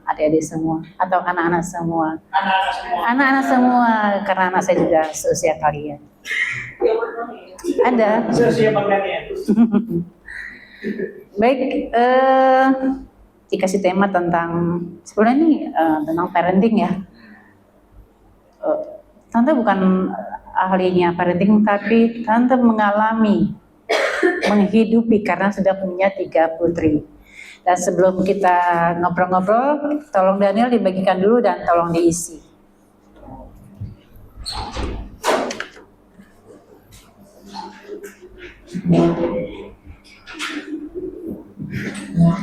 adik-adik semua atau anak-anak semua? Anak-anak semua. Anak-anak semua, karena anak saya juga seusia kalian. Ada. Seusia Bang Daniel. Baik, dikasih tema tentang sebenarnya ini tentang parenting ya. Tante bukan ahlinya parenting, tapi Tante mengalami, menghidupi karena sudah punya 3 putri. Dan sebelum kita ngobrol-ngobrol, tolong Daniel dibagikan dulu dan tolong diisi.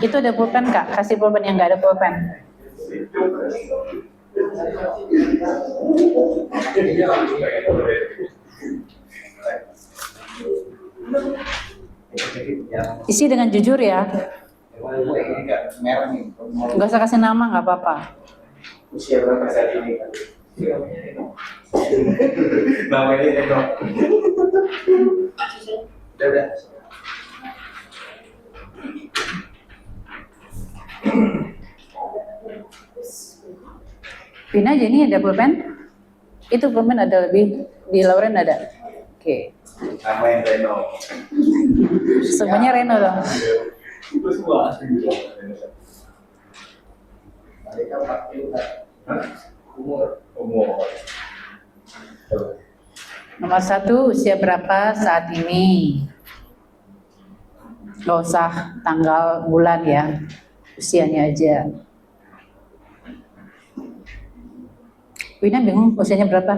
Itu ada pulpen Kak? Kasih pulpen yang nggak ada pulpen. Isi dengan jujur ya. Nggak usah kasih nama, nggak apa-apa. Usia berapa saat ini? Namanya Eno. Udah. Pina aja nih ada pulpen? Itu pulpen ada lebih, di Lauren ada? Oke. Nama yang Reno. Semuanya Reno dong. Itu semua asli juga. Mereka pakai umur. Nomor 1, usia berapa saat ini? Gak usah tanggal bulan ya, usianya aja. Wina bingung usianya berapa?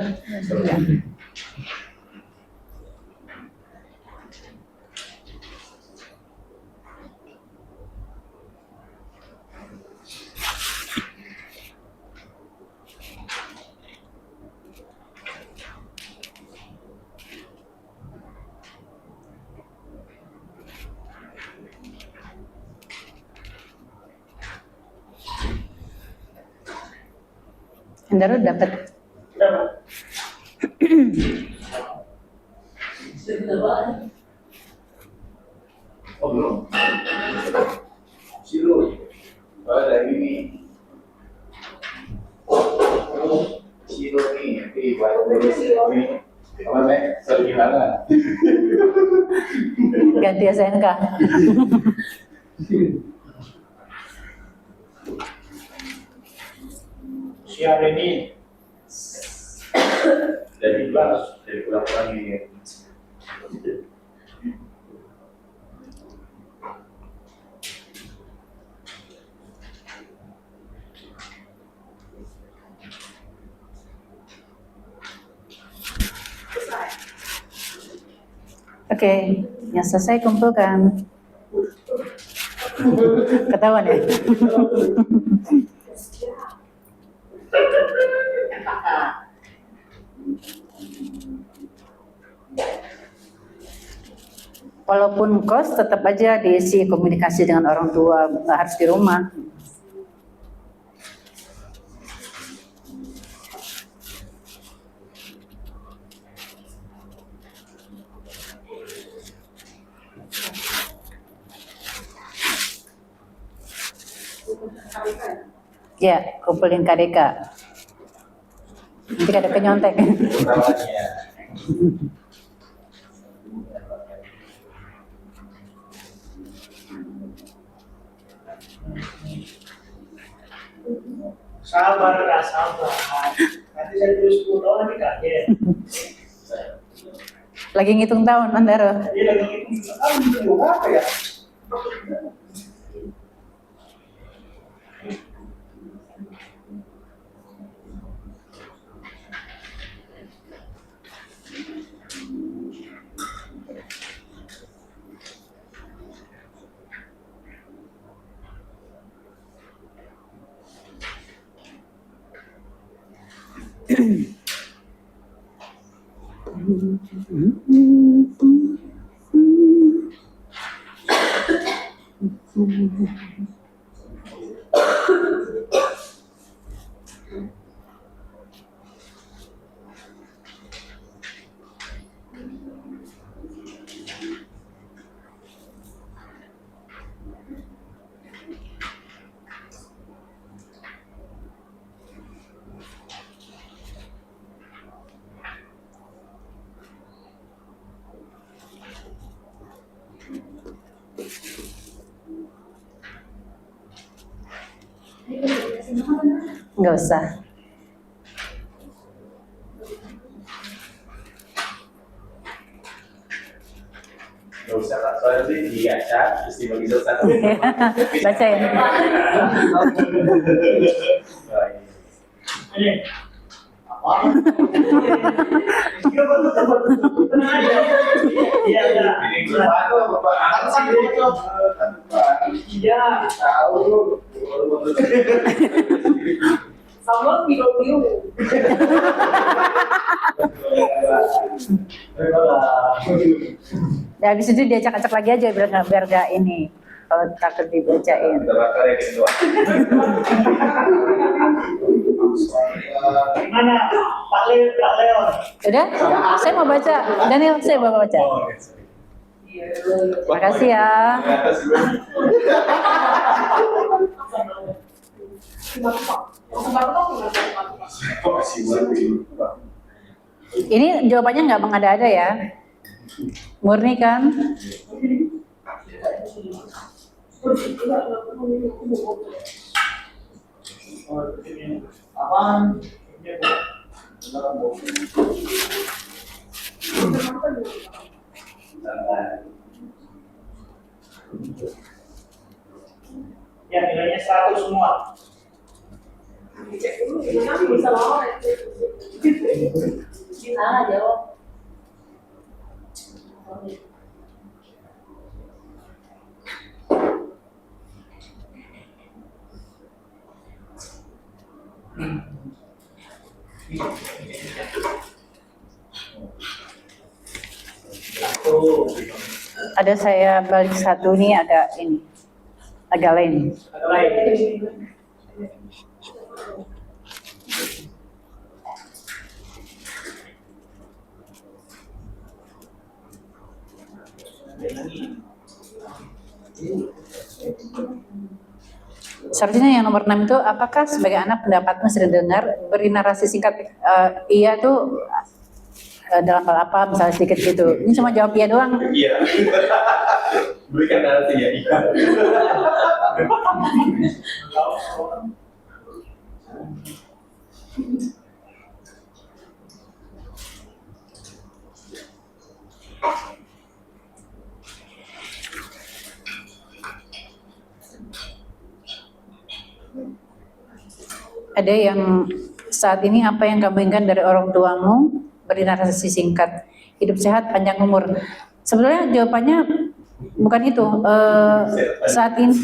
Hendaro dapat. Oh belum. Silo. Dari ini. Silo ini buat ini. Apa nih? Sergimana? Ganti SNK. Siang ini dari kelas dari kurang ini. Oke, yang selesai kumpulkan. Ketahuan ya? Walaupun kos, tetap aja diisi komunikasi dengan orang tua, nggak harus di rumah. Ya, kumpulin KDK. Nanti KDK nyontek. Sabar. Nanti saya tulis 10 tahun nanti kaget. Lagi ngitung tahun, Andaro. Dia lagi itu apa ya? Nggak usah. Nggak usah Kak, soalnya sih dibaca, terus dibagi satu. Bacain. Ini. Apa? Iya betul. Tenang aja. Iya iya. Ini gimana Bapak? Iya. Tahu. Sama biru-biru. Dan habis itu diacak-acak lagi aja biar nggak ini. Kalau takut dibacain. Terbakar ya gitu. Gimana? Pak Leon. Udah? Saya mau baca. Daniel, saya mau baca. Makasih ya. Ini jawabannya nggak mengada-ada ya. Murni kan? Apaan? Ya nilainya 100 semua. Dicek dulu gimana bisa lawan. Di sana jawab. Ada saya balik satu nih agak ini. Agak lain. Agak lain. Seharusnya yang nomor 6 itu, apakah sebagai anak pendapatmu sering dengar beri narasi singkat? Iya tuh dalam hal apa, misalnya sedikit gitu. Ini cuma jawab iya doang. Iya. Berikan narasi ya. Iya. Ada yang saat ini apa yang kamu inginkan dari orang tuamu? Beri narasi singkat. Hidup sehat, panjang umur. Sebenarnya jawabannya bukan itu. Saat ini,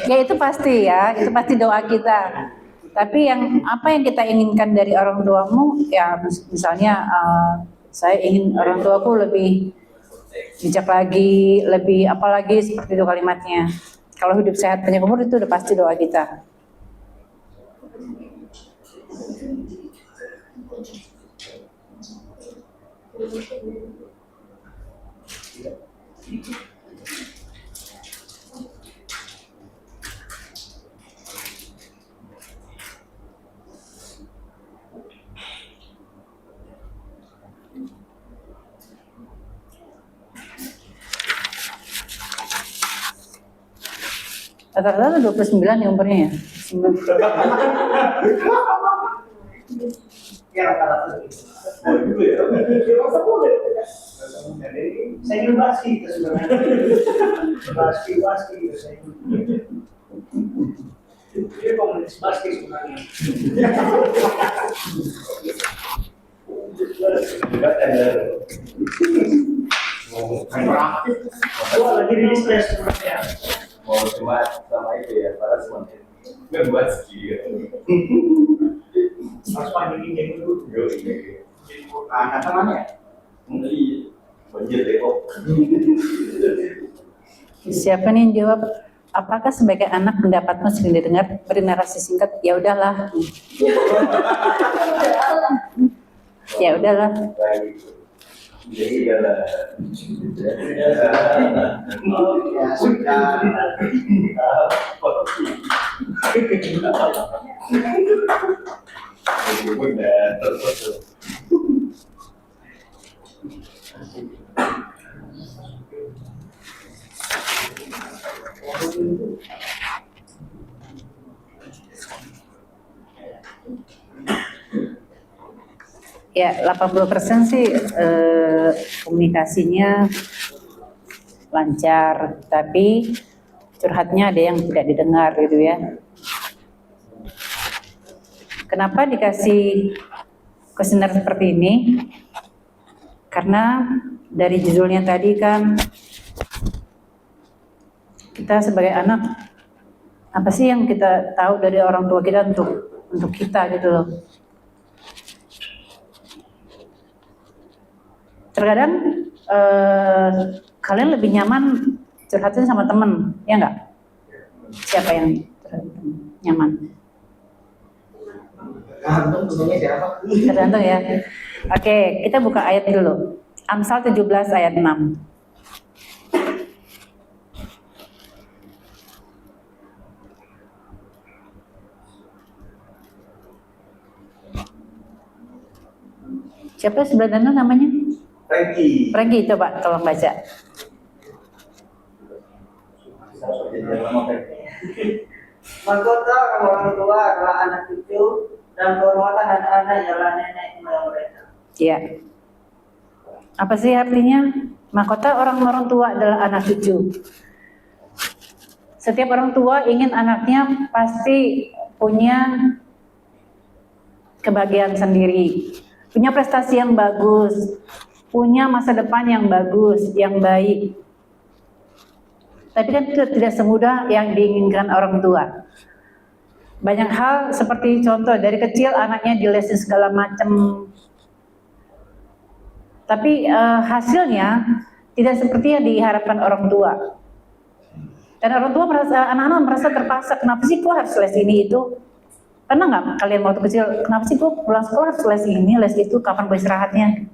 ya itu pasti ya, itu pasti doa kita. Tapi yang apa yang kita inginkan dari orang tuamu? Ya misalnya saya ingin orang tuaku lebih bijak lagi, lebih apalagi seperti itu kalimatnya. Kalau hidup sehat, panjang umur itu udah pasti doa kita. Rata-rata 29 ya umurnya ya. Ya rata-rata. Oh gitu ya. Saya ingin baski itu sebenarnya. Baski itu saya ingin. Ini komunitas baski sebenarnya. Gua lagi rilis tes sebenarnya. Mau cuma sama itu ya, para semuanya. Nggak buat ski ya. Mas Panji ini dulu. Yo, iya. Kata mana ya? Iya. Banjir Depok. Siapa nih yang jawab? Apakah sebagai anak pendapatmu sering didengar beri narasi singkat? Ya udahlah. Ya udahlah. Jadi adalah Ya sudah. Ya 80% sih komunikasinya lancar, tapi curhatnya ada yang tidak didengar gitu ya. Kenapa dikasih kuesioner seperti ini? Karena dari judulnya tadi kan kita sebagai anak, apa sih yang kita tahu dari orang tua kita untuk kita gitu loh. Terkadang kalian lebih nyaman curhatin sama temen, ya enggak? Siapa yang nyaman? Tergantung ya. Oke, kita buka ayat dulu. Amsal 17 ayat 6. Siapa sebelah danau namanya? Frankie. Frankie, coba tolong baca. Mahkota orang tua adalah anak cucu dan kehormatan anak-anak adalah nenek moyang mereka. Iya. Apa sih artinya? Mahkota orang tua adalah anak cucu. Setiap orang tua ingin anaknya pasti punya kebahagiaan sendiri, punya prestasi yang bagus, punya masa depan yang bagus, yang baik. Tapi kan itu tidak semudah yang diinginkan orang tua. Banyak hal seperti contoh dari kecil anaknya dilesin segala macam. Tapi hasilnya tidak seperti yang diharapkan orang tua. Dan orang tua merasa, anak-anak merasa terpaksa, kenapa sih gua harus les ini itu? Pernah nggak kalian waktu kecil, kenapa sih gua pulang sekolah harus les ini, les itu, kapan gua istirahatnya?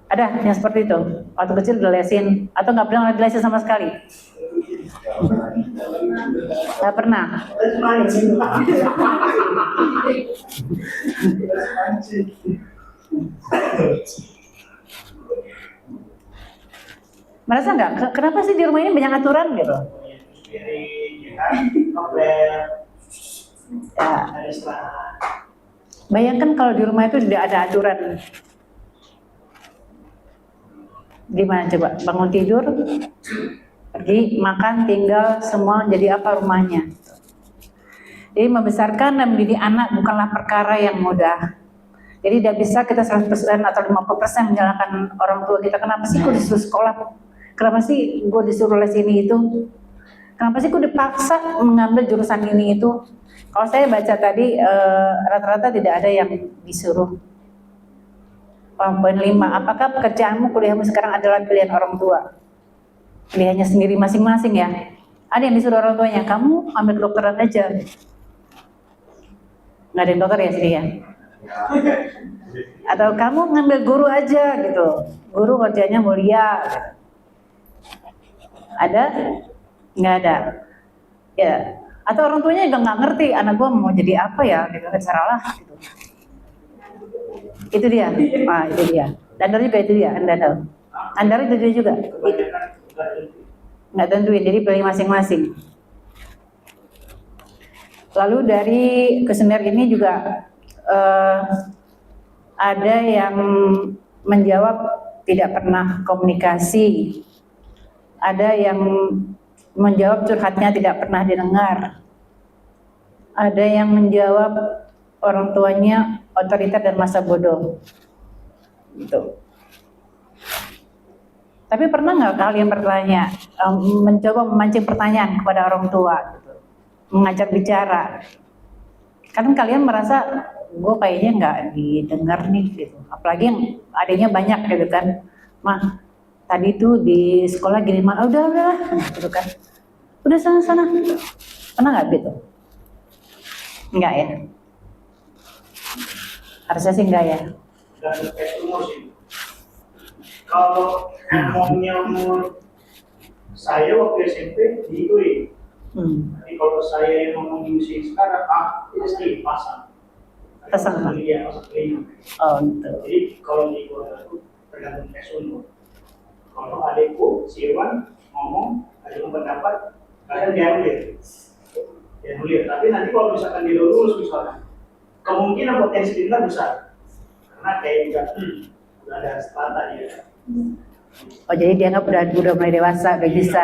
Ada yang seperti itu, waktu kecil udah lesin, atau nggak pernah dilesin sama sekali? Nggak pernah. Merasa nggak? Kenapa sih di rumah ini banyak aturan gitu? Ya. Bayangkan kalau di rumah itu tidak ada aturan. Gimana coba? Bangun tidur, pergi makan, tinggal, semua jadi apa rumahnya? Jadi membesarkan dan mendidik anak bukanlah perkara yang mudah. Jadi tidak bisa kita 100% atau 50% menyalahkan orang tua kita. Kenapa sih gue disuruh sekolah? Kenapa sih gue disuruh les ini itu? Kenapa sih gue dipaksa mengambil jurusan ini itu? Kalau saya baca tadi rata-rata tidak ada yang disuruh. Poin 5, apakah pekerjaanmu, kuliahmu sekarang adalah pilihan orang tua? Pilihannya sendiri masing-masing ya. Ada yang disuruh orang tuanya, kamu ambil kedokteran aja. Nggak ada yang dokter ya sini ya? Atau kamu ngambil guru aja gitu. Guru kerjanya mulia. Gitu. Ada? Nggak ada. Ya. Atau orang tuanya juga nggak ngerti, anak gua mau jadi apa ya? Gitu, caralah. Gitu. Itu dia. Ah, itu dia. Dandar juga itu dia. Andar itu dia juga. Nggak tentuin. Jadi pilih masing-masing. Lalu dari kuesioner ini juga ada yang menjawab tidak pernah komunikasi. Ada yang menjawab curhatnya tidak pernah didengar. Ada yang menjawab orang tuanya otoriter dan masa bodoh. Gitu. Tapi pernah nggak kalian bertanya, mencoba memancing pertanyaan kepada orang tua, gitu, mengajak bicara? Kan kalian merasa gue kayaknya nggak didengar nih, gitu. Apalagi yang adanya banyak gitu kan, mah tadi tuh di sekolah gini mah, udah, gitu kan, udah sana. Pernah nggak gitu? Enggak ya? Harusnya sih enggak ya. Dan umur sih. Kalau ngomongnya umur saya waktu SMP diikuti. Tapi kalau saya yang ngomong di usia sekarang, itu sih pasang. Pasang apa? Iya, pasang telinga. Oh gitu. Jadi kalau di keluarga itu tergantung tes umur. Kalau adikku, si Iwan ngomong, ada yang pendapat, kadang dia nulir. Tapi nanti kalau misalkan dia lulus misalkan, kemungkinan potensi denda besar. Karena kayak juga udah ada strata ya. Oh jadi dia nggak udah mulai dewasa, udah bisa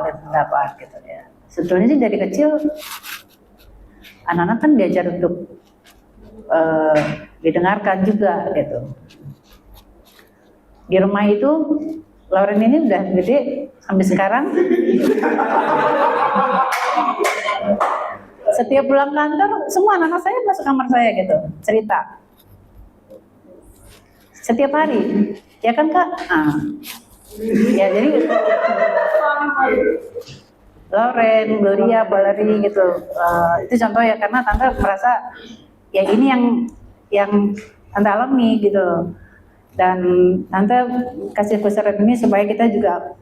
berpendapat gitu ya. Sebetulnya sih dari kecil anak-anak kan diajar untuk didengarkan juga gitu. Di rumah itu Lauren ini udah gede sampai sekarang. Setiap pulang kantor, semua anak-anak saya masuk kamar saya gitu, cerita. Setiap hari, ya kan Kak? Ya jadi Lauren, Gloria, Valerie gitu, itu contoh ya karena tante merasa ya ini yang tante alami gitu, dan tante kasih kesaran ini supaya kita juga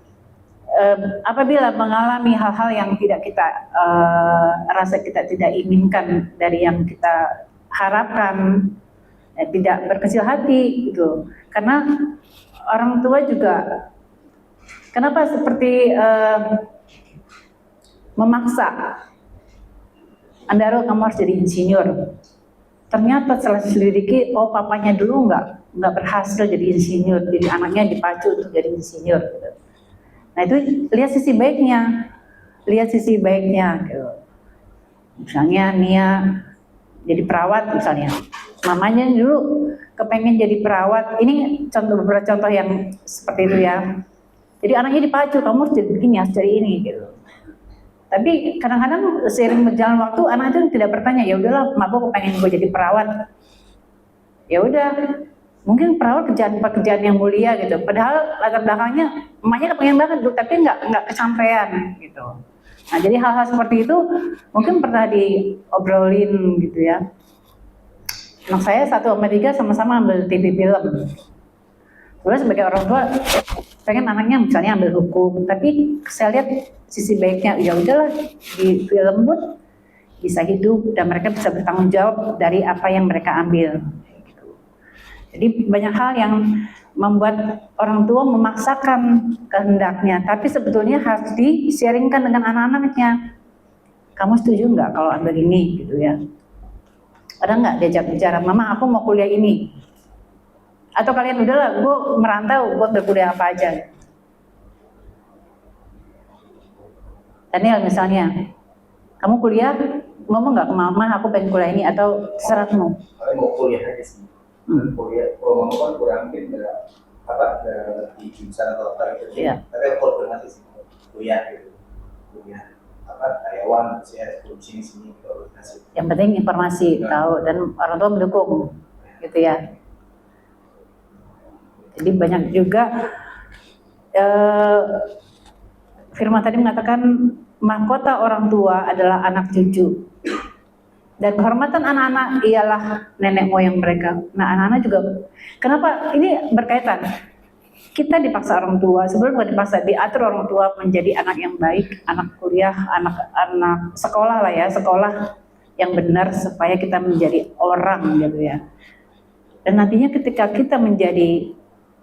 apabila mengalami hal-hal yang tidak kita rasa kita tidak inginkan dari yang kita harapkan, tidak berkecil hati gitu, karena orang tua juga kenapa seperti memaksa Andaro kamu harus jadi insinyur. Ternyata setelah diselidiki, oh papanya dulu nggak berhasil jadi insinyur, jadi anaknya dipacu untuk jadi insinyur. Gitu. Nah itu lihat sisi baiknya, Gitu. Misalnya Nia jadi perawat misalnya, mamanya dulu kepengen jadi perawat. Ini beberapa contoh yang seperti itu ya. Jadi anaknya dipacu, kamu harus jadi begini, harus jadi ini gitu. Tapi kadang-kadang seiring berjalan waktu anak itu tidak bertanya, ya udahlah, mabuk pengen gue jadi perawat. Ya udah, mungkin perawat pekerjaan yang mulia gitu. Padahal latar belakangnya emaknya kepengen banget, tapi nggak kesampaian gitu. Nah jadi hal-hal seperti itu mungkin pernah diobrolin gitu ya. Anak saya 1 sama 3 sama-sama ambil TV film. Sebenarnya sebagai orang tua pengen anaknya misalnya ambil hukum, tapi saya lihat sisi baiknya, ya udahlah di film pun bisa hidup dan mereka bisa bertanggung jawab dari apa yang mereka ambil. Jadi banyak hal yang membuat orang tua memaksakan kehendaknya, tapi sebetulnya harus di-sharingkan dengan anak-anaknya. Kamu setuju nggak kalau ambil ini gitu ya? Ada nggak diajak bicara, mama aku mau kuliah ini? Atau kalian udahlah, gue merantau, gue berkuliah apa aja. Daniel misalnya, kamu kuliah, ngomong nggak ke mama, aku pengen kuliah ini, atau terserah kamu? Kalian mau kuliah aja sih. Kuliah, kalau mama kan kurang mungkin di jurusan atau apa gitu. Tapi aku berarti sih kuliah gitu, kuliah karyawan, saya sini organisasi. Yang penting informasi tahu dan orang tua mendukung, gitu ya. Jadi banyak juga firman tadi mengatakan mahkota orang tua adalah anak cucu dan kehormatan anak-anak ialah nenek moyang mereka. Nah anak-anak juga kenapa ini berkaitan? Kita dipaksa orang tua, sebelum dipaksa diatur orang tua menjadi anak yang baik, anak kuliah, anak sekolah lah ya, sekolah yang benar supaya kita menjadi orang gitu ya. Dan nantinya ketika kita menjadi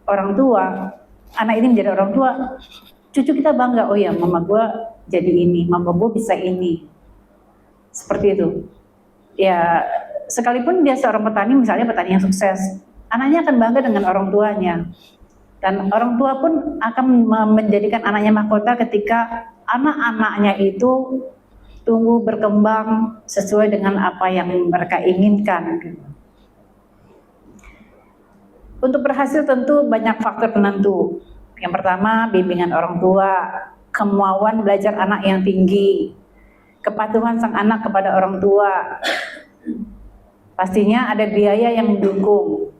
orang tua, anak ini menjadi orang tua, cucu kita bangga, oh ya mama gue jadi ini, mama gue bisa ini, seperti itu. Ya sekalipun dia seorang petani, misalnya petani yang sukses, anaknya akan bangga dengan orang tuanya, dan orang tua pun akan menjadikan anaknya mahkota ketika anak-anaknya itu tumbuh berkembang sesuai dengan apa yang mereka inginkan. Untuk berhasil tentu banyak faktor penentu. Yang pertama, bimbingan orang tua, kemauan belajar anak yang tinggi, kepatuhan sang anak kepada orang tua. Pastinya ada biaya yang mendukung.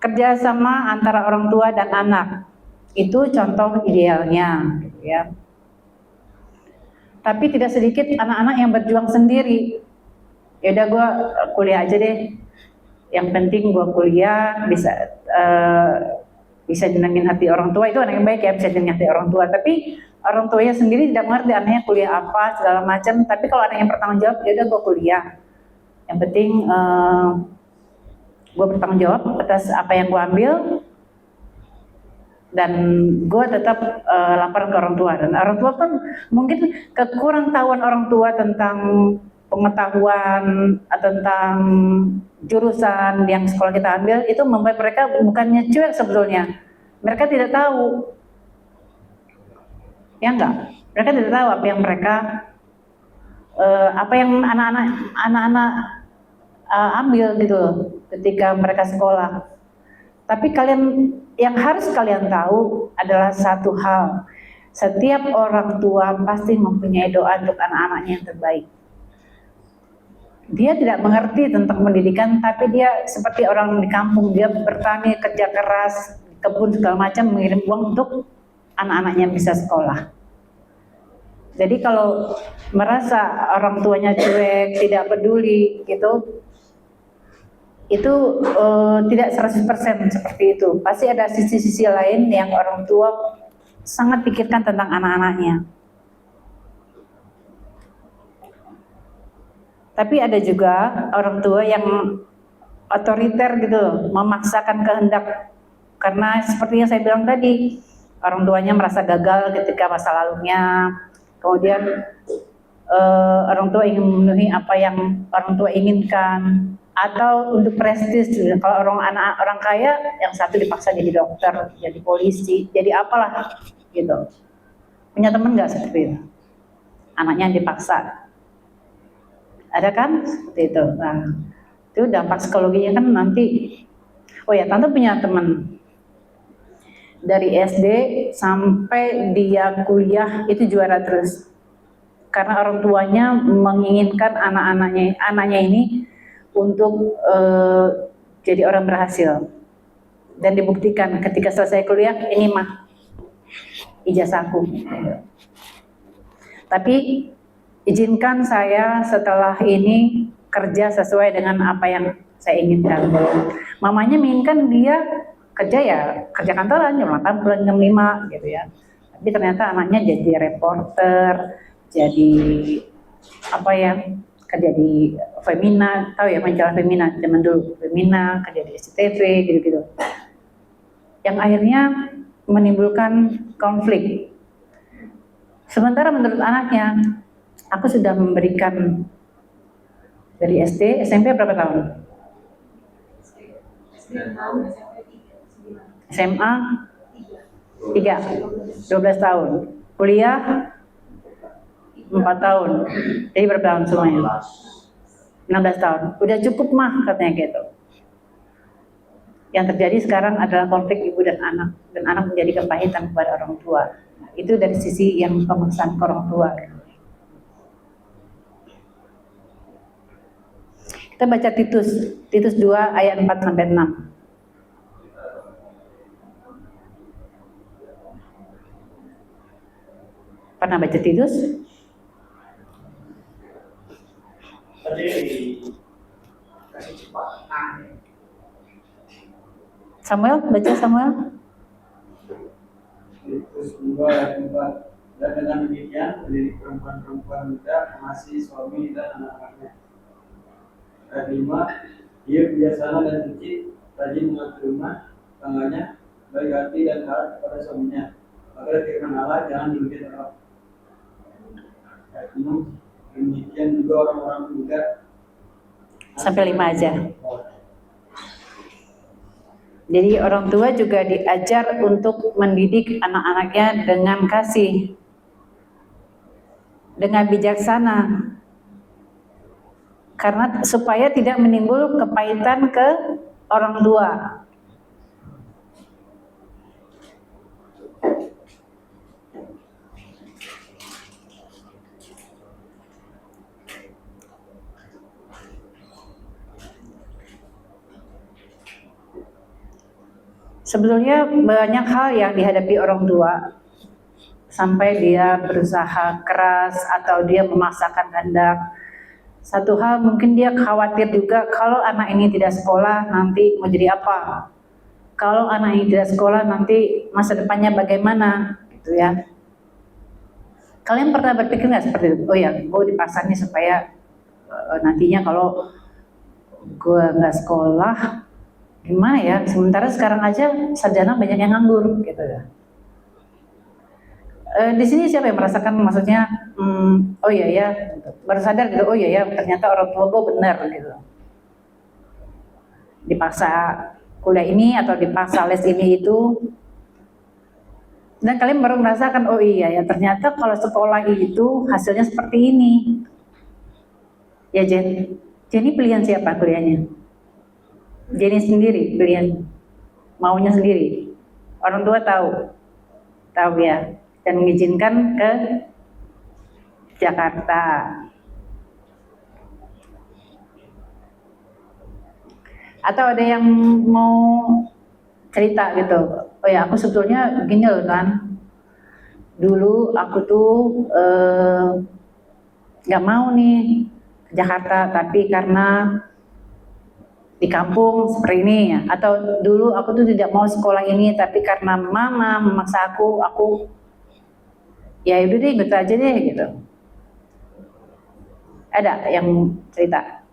Kerjasama antara orang tua dan anak, itu contoh idealnya, gitu ya. Tapi tidak sedikit anak-anak yang berjuang sendiri. Ya udah gue kuliah aja deh. Yang penting gue kuliah bisa nyenengin hati orang tua, itu anak yang baik ya, bisa nyenengin hati orang tua. Tapi orang tuanya sendiri tidak mengerti anaknya kuliah apa segala macam. Tapi kalau anak yang bertanggung jawab, ya udah gue kuliah. Yang penting gue bertanggung jawab atas apa yang gue ambil dan gue tetap lapor ke orang tua. Dan orang tua pun mungkin kekurang tahuan orang tua tentang pengetahuan tentang jurusan yang sekolah kita ambil itu membuat mereka bukannya cuek sebetulnya. Mereka tidak tahu. Ya enggak? Mereka tidak tahu apa yang mereka apa yang anak-anak ambil gitu loh ketika mereka sekolah. Tapi yang harus kalian tahu adalah satu hal. Setiap orang tua pasti mempunyai doa untuk anak-anaknya yang terbaik. Dia tidak mengerti tentang pendidikan, tapi dia seperti orang di kampung, dia bertani, kerja keras, kebun segala macam, mengirim uang untuk anak-anaknya bisa sekolah. Jadi kalau merasa orang tuanya cuek, tidak peduli gitu, itu tidak 100% seperti itu. Pasti ada sisi-sisi lain yang orang tua sangat pikirkan tentang anak-anaknya. Tapi ada juga orang tua yang otoriter gitu loh, memaksakan kehendak. Karena seperti yang saya bilang tadi, orang tuanya merasa gagal ketika masa lalunya. Kemudian orang tua ingin memenuhi apa yang orang tua inginkan. Atau untuk prestis, kalau orang kaya, yang satu dipaksa jadi dokter, jadi polisi, jadi apalah gitu. Punya teman nggak seperti itu? Anaknya dipaksa. Ada kan seperti itu. Nah, itu dampak psikologinya kan nanti. Oh ya, tante punya teman dari SD sampai dia kuliah itu juara terus. Karena orang tuanya menginginkan anaknya ini untuk jadi orang berhasil. Dan dibuktikan ketika selesai kuliah, ini mah ijazahku. Tapi izinkan saya setelah ini kerja sesuai dengan apa yang saya inginkan. Mamanya menginginkan dia kerja kantoran jam 8 pulang jam 5 gitu ya. Tapi ternyata anaknya jadi reporter, jadi kerja di Femina, tahu ya majalah Femina zaman dulu, Femina, kerja di SCTV gitu-gitu. Yang akhirnya menimbulkan konflik. Sementara menurut anaknya, aku sudah memberikan dari SD, SMP berapa tahun? SMA 12 tahun. Kuliah 4 tahun. Jadi berapa tahun semuanya? 16 tahun. Udah cukup mah katanya gitu. Yang terjadi sekarang adalah konflik ibu dan anak menjadi kepahitan kepada orang tua. Itu dari sisi yang pemaksaan ke orang tua. Kita baca Titus 2 ayat 4 sampai 6. Pernah baca Titus? Tadi dikasih cepat. Samuel, baca Samuel. Titus 2 ayat 4. Dan dengan demikian mendidik perempuan-perempuan muda mengasihi suami dan anak-anaknya. Ayat 5. Ia bijaksana dan suci, rajin mengatur rumah tangganya, baik hati dan taat kepada suaminya. Agar firman Allah jangan diuji terhadap. Ayat 6. Demikian juga orang-orang muda. Sampai 5 aja. Jadi orang tua juga diajar untuk mendidik anak-anaknya dengan kasih, dengan bijaksana, karena supaya tidak menimbul kepahitan ke orang tua. Sebetulnya banyak hal yang dihadapi orang tua sampai dia berusaha keras atau dia memaksakan kehendak. Satu hal mungkin dia khawatir juga kalau anak ini tidak sekolah nanti mau jadi apa. Kalau anak ini tidak sekolah nanti masa depannya bagaimana gitu ya. Kalian pernah berpikir nggak seperti itu? Oh ya, gue dipasangnya supaya nantinya kalau gue nggak sekolah gimana ya, sementara sekarang aja sarjana banyak yang nganggur gitu ya. Di sini siapa yang merasakan maksudnya, oh iya ya, baru sadar gitu, oh iya ya, ternyata orang tua gue benar gitu. Dipaksa kuliah ini atau dipaksa les ini itu, dan kalian baru merasakan, oh iya ya, ternyata kalau sekolah itu hasilnya seperti ini. Ya Jenny pilihan siapa kuliahnya? Jenny sendiri pilihan, maunya sendiri. Orang tua tahu ya, dan mengizinkan ke Jakarta. Atau ada yang mau cerita gitu, oh ya aku sebetulnya begini loh kan, dulu aku tuh nggak mau nih ke Jakarta, tapi karena di kampung seperti ini ya. Atau dulu aku tuh tidak mau sekolah ini, tapi karena mama memaksa aku ya udah deh ikut aja deh gitu. Ada yang cerita?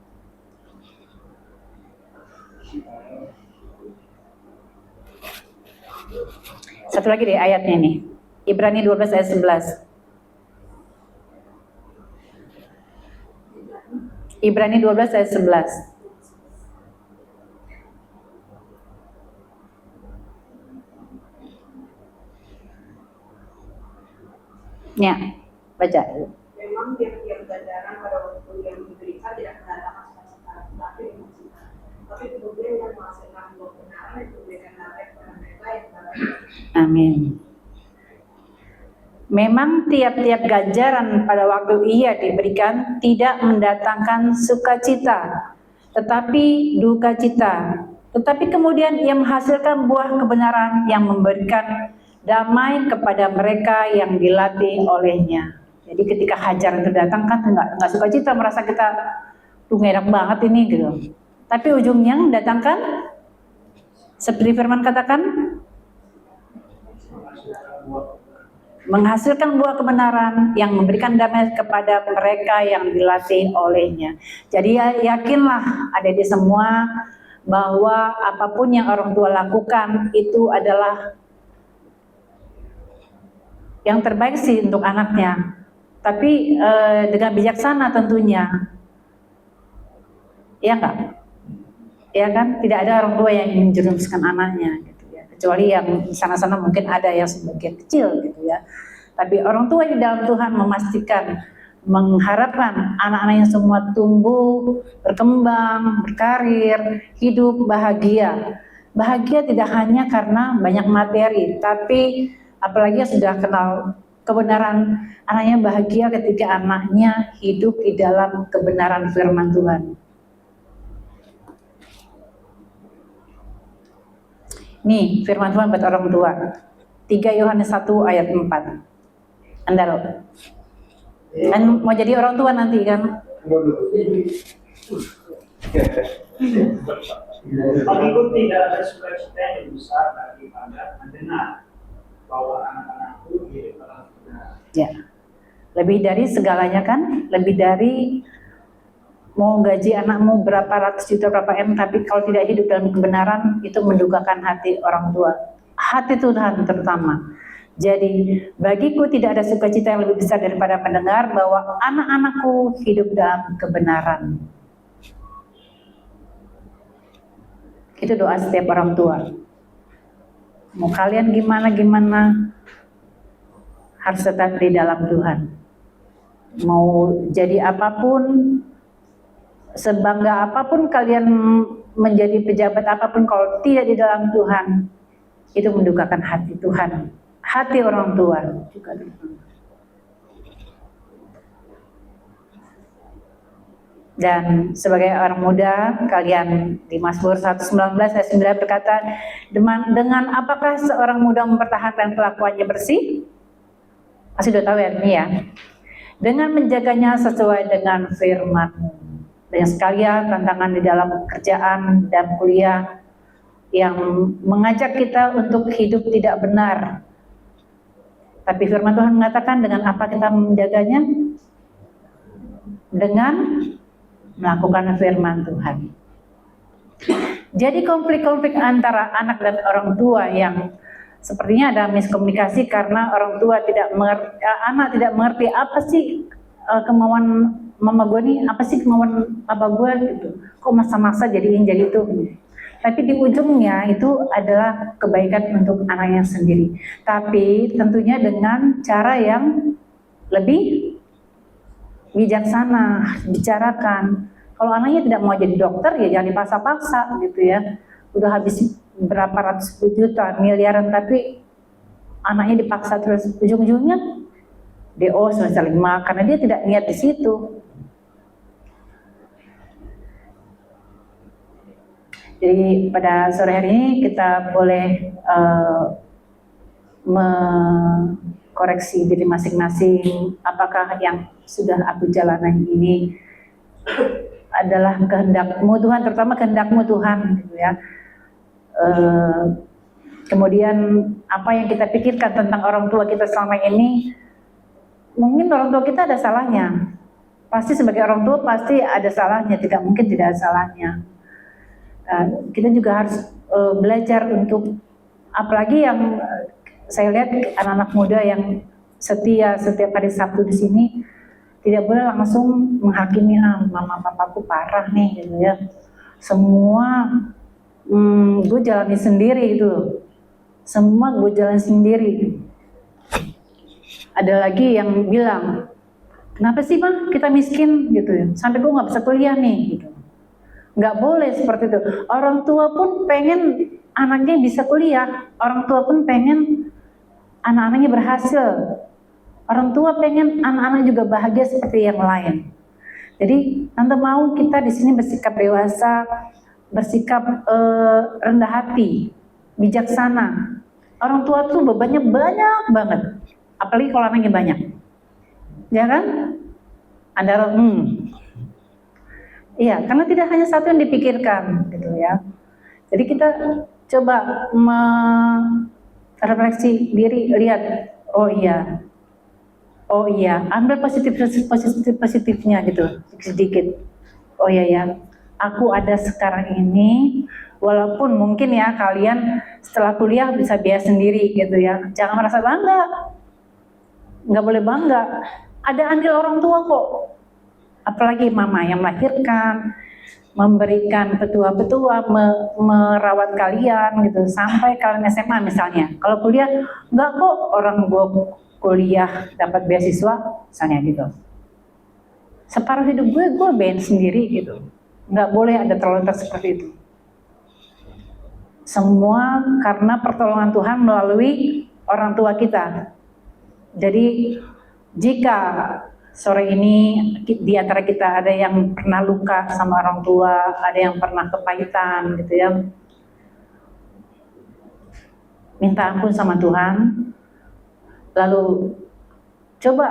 Satu lagi deh ayatnya nih, Ibrani 12 ayat 11. Ibrani 12 ayat 11. Ya, baca. Memang tiap-tiap ganjaran pada waktu yang diberikan tidak mendatangkan sukacita, tapi kemudian yang menghasilkan buah kebenaran itu diberikan kepada mereka yang berada. Amin. Memang tiap-tiap ganjaran pada waktu ia diberikan tidak mendatangkan sukacita, tetapi duka cita. Tetapi kemudian ia menghasilkan buah kebenaran yang memberikan damai kepada mereka yang dilatih olehnya. Jadi ketika hajaran itu datang kan nggak sukacita, merasa kita tuh enak banget ini gitu. Tapi ujungnya mendatangkan seperti firman katakan, menghasilkan buah kebenaran yang memberikan damai kepada mereka yang dilatih olehnya. Jadi yakinlah adik-adik semua bahwa apapun yang orang tua lakukan itu adalah yang terbaik sih untuk anaknya. Tapi dengan bijaksana tentunya. Ya enggak? Ya kan? Tidak ada orang tua yang ingin menjerumuskan anaknya gitu ya. Kecuali yang di sana-sana mungkin ada yang sebagian kecil gitu ya. Tapi orang tua di dalam Tuhan memastikan, mengharapkan anak-anaknya semua tumbuh, berkembang, berkarir, hidup bahagia. Bahagia tidak hanya karena banyak materi, tapi apalagi yang sudah kenal kebenaran, anaknya bahagia ketika anaknya hidup di dalam kebenaran firman Tuhan. Nih firman Tuhan buat orang tua. 3 Yohanes 1 ayat 4. Anda loh. Kan mau jadi orang tua nanti kan? Bagiku tidak ada sukacita yang lebih besar daripada mendengar bahwa anak-anakku hidup dalam kebenaran. Ya, lebih dari segalanya kan, lebih dari mau gaji anakmu berapa ratus juta, berapa M, tapi kalau tidak hidup dalam kebenaran, itu mendukakan hati orang tua, hati Tuhan terutama. Jadi bagiku tidak ada sukacita yang lebih besar daripada mendengar bahwa anak-anakku hidup dalam kebenaran. Itu doa setiap orang tua. Mau kalian gimana, harus tetap di dalam Tuhan. Mau jadi apapun, sebangga apapun kalian menjadi pejabat apapun, kalau tidak di dalam Tuhan, itu mendukakan hati Tuhan, hati orang tua juga. Dan sebagai orang muda, kalian di Mazmur 119 ayat 9 berkata, dengan apakah seorang muda mempertahankan kelakuannya bersih? Masih udah tahu ya ini ya. Dengan menjaganya sesuai dengan firman-Mu. Banyak sekali ya tantangan di dalam pekerjaan dan kuliah yang mengajak kita untuk hidup tidak benar. Tapi firman Tuhan mengatakan dengan apa kita menjaganya? Dengan melakukan firman Tuhan. Jadi konflik-konflik antara anak dan orang tua yang sepertinya ada miskomunikasi karena orang tua tidak mengerti, anak tidak mengerti apa sih kemauan mama gue nih, apa sih kemauan papa gue gitu. Kok masa-masa jadi itu. Tapi di ujungnya itu adalah kebaikan untuk anaknya sendiri. Tapi tentunya dengan cara yang lebih bijaksana, bicarakan. Kalau anaknya tidak mau jadi dokter ya jangan dipaksa-paksa gitu ya. Udah habis berapa ratus juta, miliaran, tapi anaknya dipaksa terus, ujung-ujungnya DO semester 5 karena dia tidak niat di situ. Jadi pada sore hari ini kita boleh mengkoreksi diri masing-masing, apakah yang sudah aku jalani ini adalah kehendakmu Tuhan, terutama kehendakmu Tuhan gitu ya. Kemudian apa yang kita pikirkan tentang orang tua kita selama ini, mungkin orang tua kita ada salahnya, pasti sebagai orang tua pasti ada salahnya, tidak mungkin tidak ada salahnya. Kita juga harus belajar untuk, apalagi yang saya lihat anak-anak muda yang setia setiap hari Sabtu di sini, tidak boleh langsung menghakimi mama papaku parah nih gitu ya. Semua gue jalani sendiri gitu, semua gue jalani sendiri. Ada lagi yang bilang, kenapa sih bang kita miskin gitu ya, sampai gue nggak bisa kuliah nih gitu. Nggak boleh seperti itu. Orang tua pun pengen anaknya bisa kuliah, orang tua pun pengen anak-anaknya berhasil, orang tua pengen anak-anak juga bahagia seperti yang lain. Jadi tante mau kita di sini bersikap dewasa, bersikap rendah hati, bijaksana. Orang tua tuh bebannya banyak banget, apalagi kalau anaknya banyak, ya kan? Ada iya, karena tidak hanya satu yang dipikirkan, gitu ya. Jadi kita coba refleksi diri, lihat, oh iya, ambil positifnya gitu, sedikit. Oh iya ya, aku ada sekarang ini, walaupun mungkin ya kalian setelah kuliah bisa biaya sendiri gitu ya. Jangan merasa bangga, nggak boleh bangga. Ada andil orang tua kok. Apalagi mama yang melahirkan, memberikan petua-petua, merawat kalian gitu sampai kalian SMA misalnya. Kalau kuliah, enggak kok, orang gue kuliah dapat beasiswa misalnya gitu. Separuh hidup gue biayain sendiri gitu. Enggak boleh ada terlintas seperti itu. Semua karena pertolongan Tuhan melalui orang tua kita. Jadi jika sore ini di antara kita ada yang pernah luka sama orang tua, ada yang pernah kepahitan gitu ya, minta ampun sama Tuhan. Lalu coba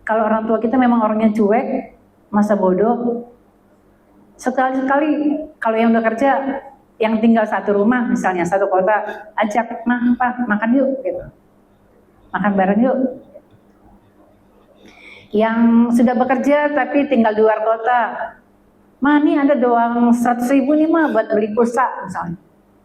kalau orang tua kita memang orangnya cuek, masa bodoh, sekali-sekali kalau yang udah kerja, yang tinggal satu rumah misalnya, satu kota, ajak, makan yuk gitu, makan bareng yuk. Yang sudah bekerja tapi tinggal di luar kota, nih ada doang 100.000 nih buat beli pulsa misalnya.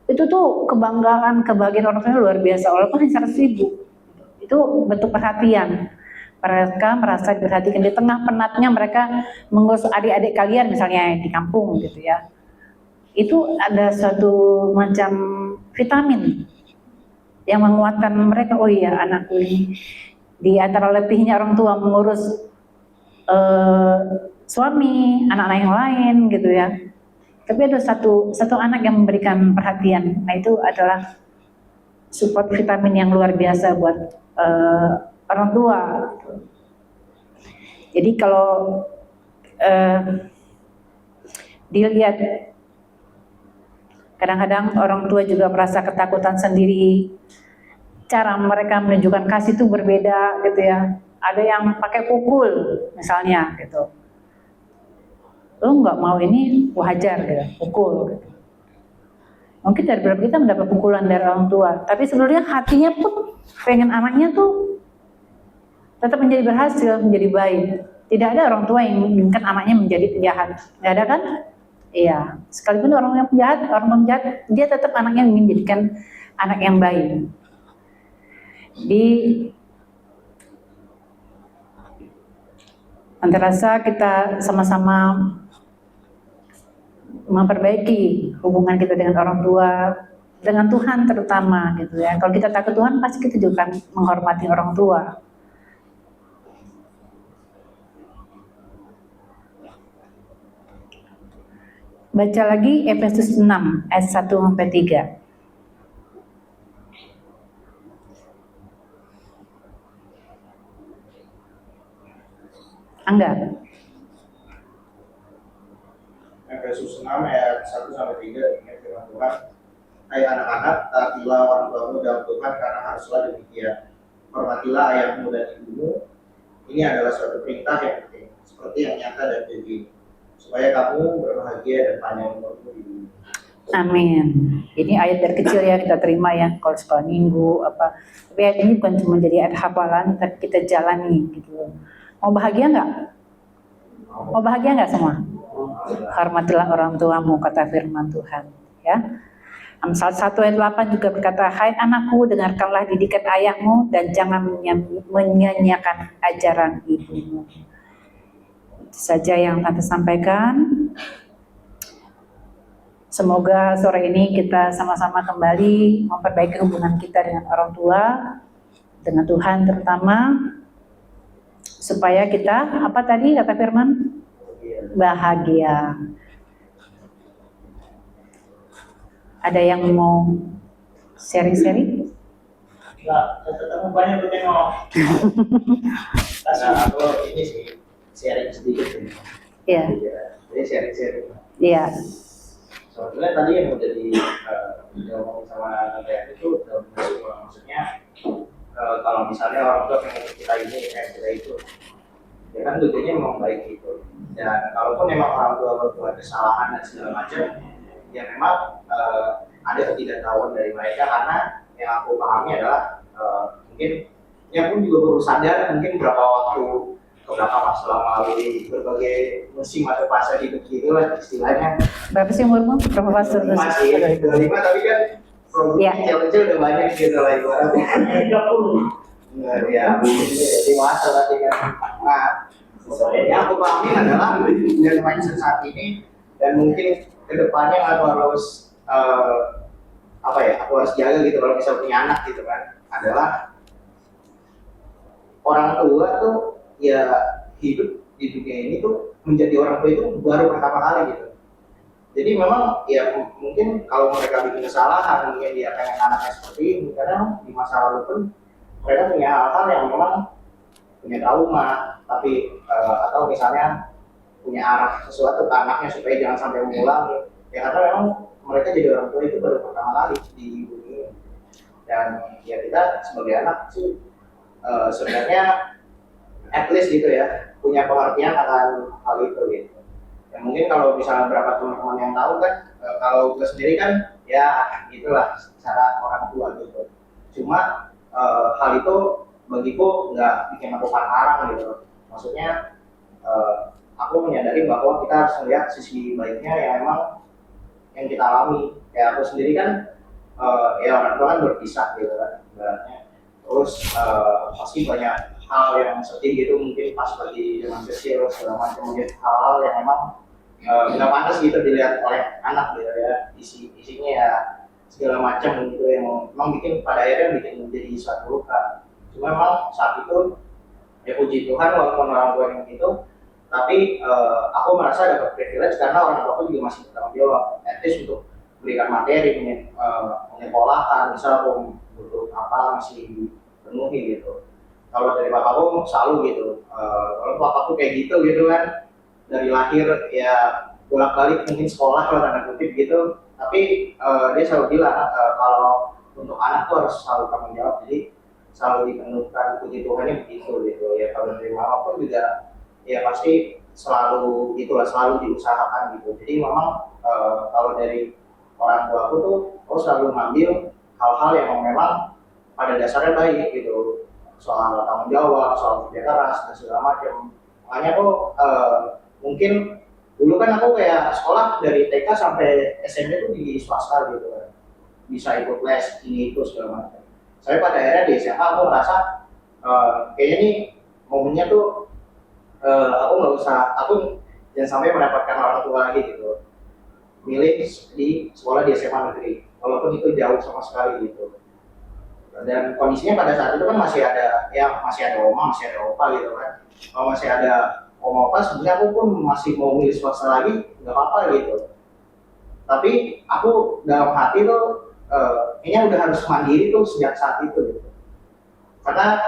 Itu tuh kebahagiaan orang tua luar biasa, walaupun 100.000. Itu bentuk perhatian. Mereka merasa diperhatikan di tengah penatnya mereka mengurus adik-adik kalian misalnya di kampung gitu ya. Itu ada suatu macam vitamin yang menguatkan mereka. Oh iya, anakku ini. Di antara letihnya orang tua mengurus suami, anak-anak yang lain gitu ya. Tapi ada satu anak yang memberikan perhatian. Nah itu adalah support vitamin yang luar biasa buat orang tua. Gitu. Jadi kalau dilihat, kadang-kadang orang tua juga merasa ketakutan sendiri. Cara mereka menunjukkan kasih itu berbeda gitu ya. Ada yang pakai pukul misalnya gitu. Lo nggak mau ini wajar gitu, pukul gitu. Mungkin dari beberapa kita mendapat pukulan dari orang tua, tapi sebenarnya hatinya pun pengen anaknya tuh tetap menjadi berhasil, menjadi baik. Tidak ada orang tua yang menginginkan anaknya menjadi penjahat. Nggak ada kan? Iya. Sekalipun orang yang penjahat, dia tetap anaknya ingin menjadikan anak yang baik. Jadi rasa kita sama-sama memperbaiki hubungan kita dengan orang tua, dengan Tuhan terutama gitu ya. Kalau kita takut Tuhan, pasti kita juga akan menghormati orang tua. Baca lagi Efesus 6 ayat 1 sampai 3. Angga. Efesus 6 ayat 1 sampai 3 ingat firman Tuhan. Hai anak-anak, taatilah orang tuamu dalam Tuhan karena haruslah demikian. Hormatilah ayahmu dan ibumu. Ini adalah suatu perintah yang penting, seperti yang nyata dan janji, supaya kamu berbahagia dan panjang umurmu di dunia. Amin. Ini ayat dari kecil ya kita terima ya, kalau sekolah minggu apa. Tapi ayat ini bukan cuma jadi ayat hafalan, tapi kita jalani gitu. Mau bahagia nggak? Mau bahagia nggak semua? Hormatilah orang tuamu, kata firman Tuhan. Ya. Amsal 1 ayat 8 juga berkata, hai anakku, dengarkanlah didikan ayahmu dan jangan menyanyiakan ajaran ibumu. Itu saja yang Tante sampaikan. Semoga sore ini kita sama-sama kembali memperbaiki hubungan kita dengan orang tua, dengan Tuhan terutama, supaya kita, apa tadi kata firman? Bahagia. Ada yang mau sharing-sharing? Enggak, ketemu banyak tuh tengok. Nah, aku ini sih sharing sedikit sih. Iya. Jadi sharing-sharing. Iya. Sebetulnya tadi yang udah ngomong sama Tante itu maksudnya kalau misalnya orang tua pengen kita ini, pengen kita itu, ya kan tujuannya memang baik gitu. Dan kalaupun memang orang tua berbuat kesalahan dan segala macam, ya memang ada ketidaktahuan dari mereka, karena yang aku pahami adalah mungkin ya pun juga baru sadar mungkin berapa waktu kebelakang setelah melalui berbagai musim atau fase hidup gitu lah istilahnya. Berapa sih umurmu? Berapa fase? Masih 25 tapi kan Iya. kecil-kecil udah banyak gitu lah ibaratnya. 30. Ya, dewasa berarti kan. Nah, yang aku pahami adalah dari mindset saat ini dan mungkin kedepannya aku harus apa ya, aku harus jaga gitu kalau misalnya punya anak gitu kan, adalah orang tua tuh ya hidup di dunia ini tuh menjadi orang tua itu baru pertama kali gitu. Jadi memang ya mungkin kalau mereka bikin kesalahan, mungkin dia pengen anaknya seperti ini, karena di masa lalu pun mereka punya hal-hal yang memang punya trauma, tapi atau misalnya punya arah sesuatu ke anaknya supaya jangan sampai mengulangi. Ya karena memang mereka jadi orang tua itu baru pertama kali di dunia. Dan ya kita sebagai anak sih sebenarnya at least gitu ya punya pengertian akan hal itu gitu. Ya mungkin kalau misalnya beberapa teman-teman yang tahu kan, kalau gue sendiri kan ya itulah cara orang tua gitu. Cuma hal itu bagiku nggak bikin aku parah gitu. Maksudnya aku menyadari bahwa kita harus melihat sisi baiknya yang memang yang kita alami. Kayak aku sendiri kan ya orang tua kan berpisah gitu kan ibaratnya. Terus pasti banyak hal yang sedih gitu mungkin pas lagi zaman kecil segala macam, mungkin hal-hal yang memang nggak pantas gitu dilihat oleh anak gitu ya, isinya ya segala macam gitu yang memang bikin pada akhirnya bikin menjadi suatu luka. Cuma memang saat itu ya puji Tuhan walaupun orang tua yang gitu, tapi aku merasa dapat privilege karena orang tua aku juga masih bertanggung jawab, at least untuk berikan materi, menyekolahkan, misal aku butuh apa masih penuhi gitu. Kalau dari bapakku selalu gitu, kalau bapakku kayak gitu kan, dari lahir ya bolak-balik mungkin sekolah kalau tanda kutip gitu, tapi dia selalu bilang kalau untuk anak tuh harus selalu tanggung jawab, jadi selalu dipenuhkan puji Tuhannya begitu gitu ya. Kalau dari mama pun juga ya pasti selalu itulah, selalu diusahakan gitu. Jadi memang kalau dari orang tua aku tuh aku selalu ngambil hal-hal yang memang pada dasarnya baik gitu, soal tanggung jawab, soal kerja keras dan segala macam. Makanya aku mungkin dulu kan aku kayak sekolah dari TK sampai SMP tuh di swasta gitu kan. bisa ikut les ini itu segala macam. Saya pada akhirnya di SMA aku merasa kayaknya nih momennya tuh aku nggak usah, aku jangan sampai mendapatkan orang tua lagi gitu. Milih di sekolah di SMA negeri, walaupun itu jauh sama sekali gitu. Dan kondisinya pada saat itu kan masih ada oma, masih ada opa gitu kan. Kalau masih ada oma opa, sebenarnya aku pun masih mau milih swasta lagi, nggak apa-apa gitu. Tapi aku dalam hati tuh kayaknya udah harus mandiri tuh sejak saat itu gitu. Karena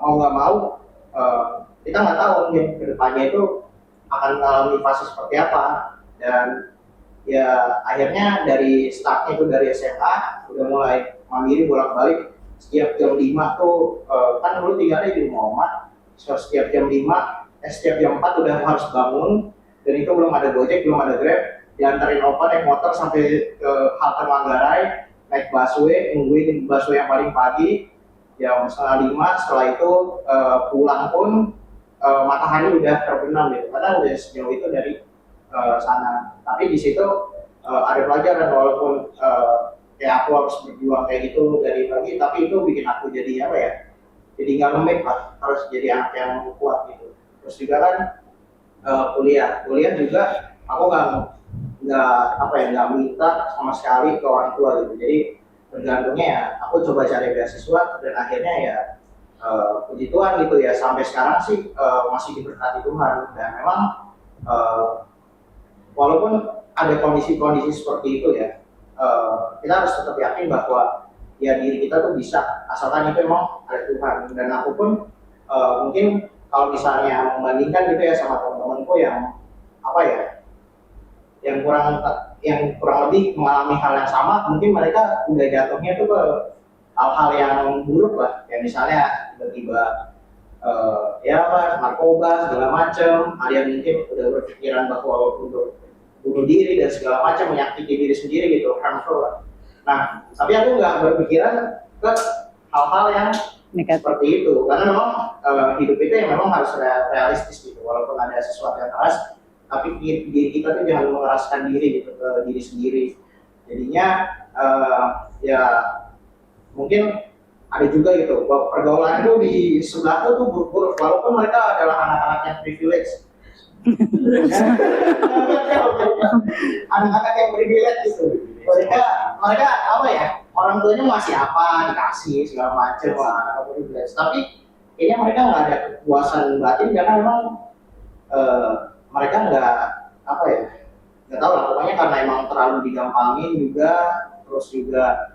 mau nggak mau kita nggak tahu mungkin kedepannya itu akan mengalami fase seperti apa. Dan ya akhirnya dari startnya itu dari SMA udah mulai mandiri bolak-balik. Setiap jam 5 tuh kan dulu tinggalnya di rumah oma. So, setiap jam 4 udah harus bangun, dan itu belum ada Gojek, belum ada Grab, diantarin opa naik motor sampai ke halte Manggarai, naik busway, nungguin busway yang paling pagi jam 4:30. Setelah itu pulang pun matahari udah terbenam gitu, karena udah sejauh itu dari sana. Tapi di situ ada pelajaran, walaupun kayak aku harus berjuang kayak gitu dari pagi, tapi itu bikin aku jadi apa ya? Jadi nggak lembek lah, harus jadi anak yang kuat gitu. Terus juga kan kuliah juga aku nggak minta sama sekali ke orang tua gitu. Jadi tergantungnya ya aku coba cari beasiswa, dan akhirnya ya puji Tuhan gitu ya, sampai sekarang sih masih diberkati Tuhan. Dan memang walaupun ada kondisi-kondisi seperti itu ya, kita harus tetap yakin bahwa ya diri kita tuh bisa, asalkan itu memang ada Tuhan. Dan aku pun mungkin kalau misalnya membandingkan gitu ya sama teman-temanku yang apa ya, yang kurang lebih mengalami hal yang sama, mungkin mereka udah jatuhnya tuh ke hal-hal yang buruk lah, kayak misalnya tiba-tiba narkoba segala macam. Ada yang mungkin udah berpikiran bahwa untuk bunuh diri dan segala macam, menyakiti diri sendiri gitu, harmful lah. Nah, tapi aku nggak berpikiran ke hal-hal yang seperti itu, karena memang hidup itu yang memang harus realistis gitu. Walaupun ada sesuatu yang keras, tapi diri kita tuh jangan mengeraskan diri gitu ke diri sendiri. Jadinya ya mungkin ada juga gitu, pergaulan itu di sebelah tuh buruk-buruk, walaupun mereka adalah anak-anak yang privilege. Anak-anak yang privilege gitu. Mereka apa ya? Orang tuanya masih apa, dikasih segala macam lah, anak privilege. Tapi kayaknya mereka nggak ada kepuasan batin, karena memang mereka nggak tahu lah, pokoknya karena emang terlalu digampangin juga, terus juga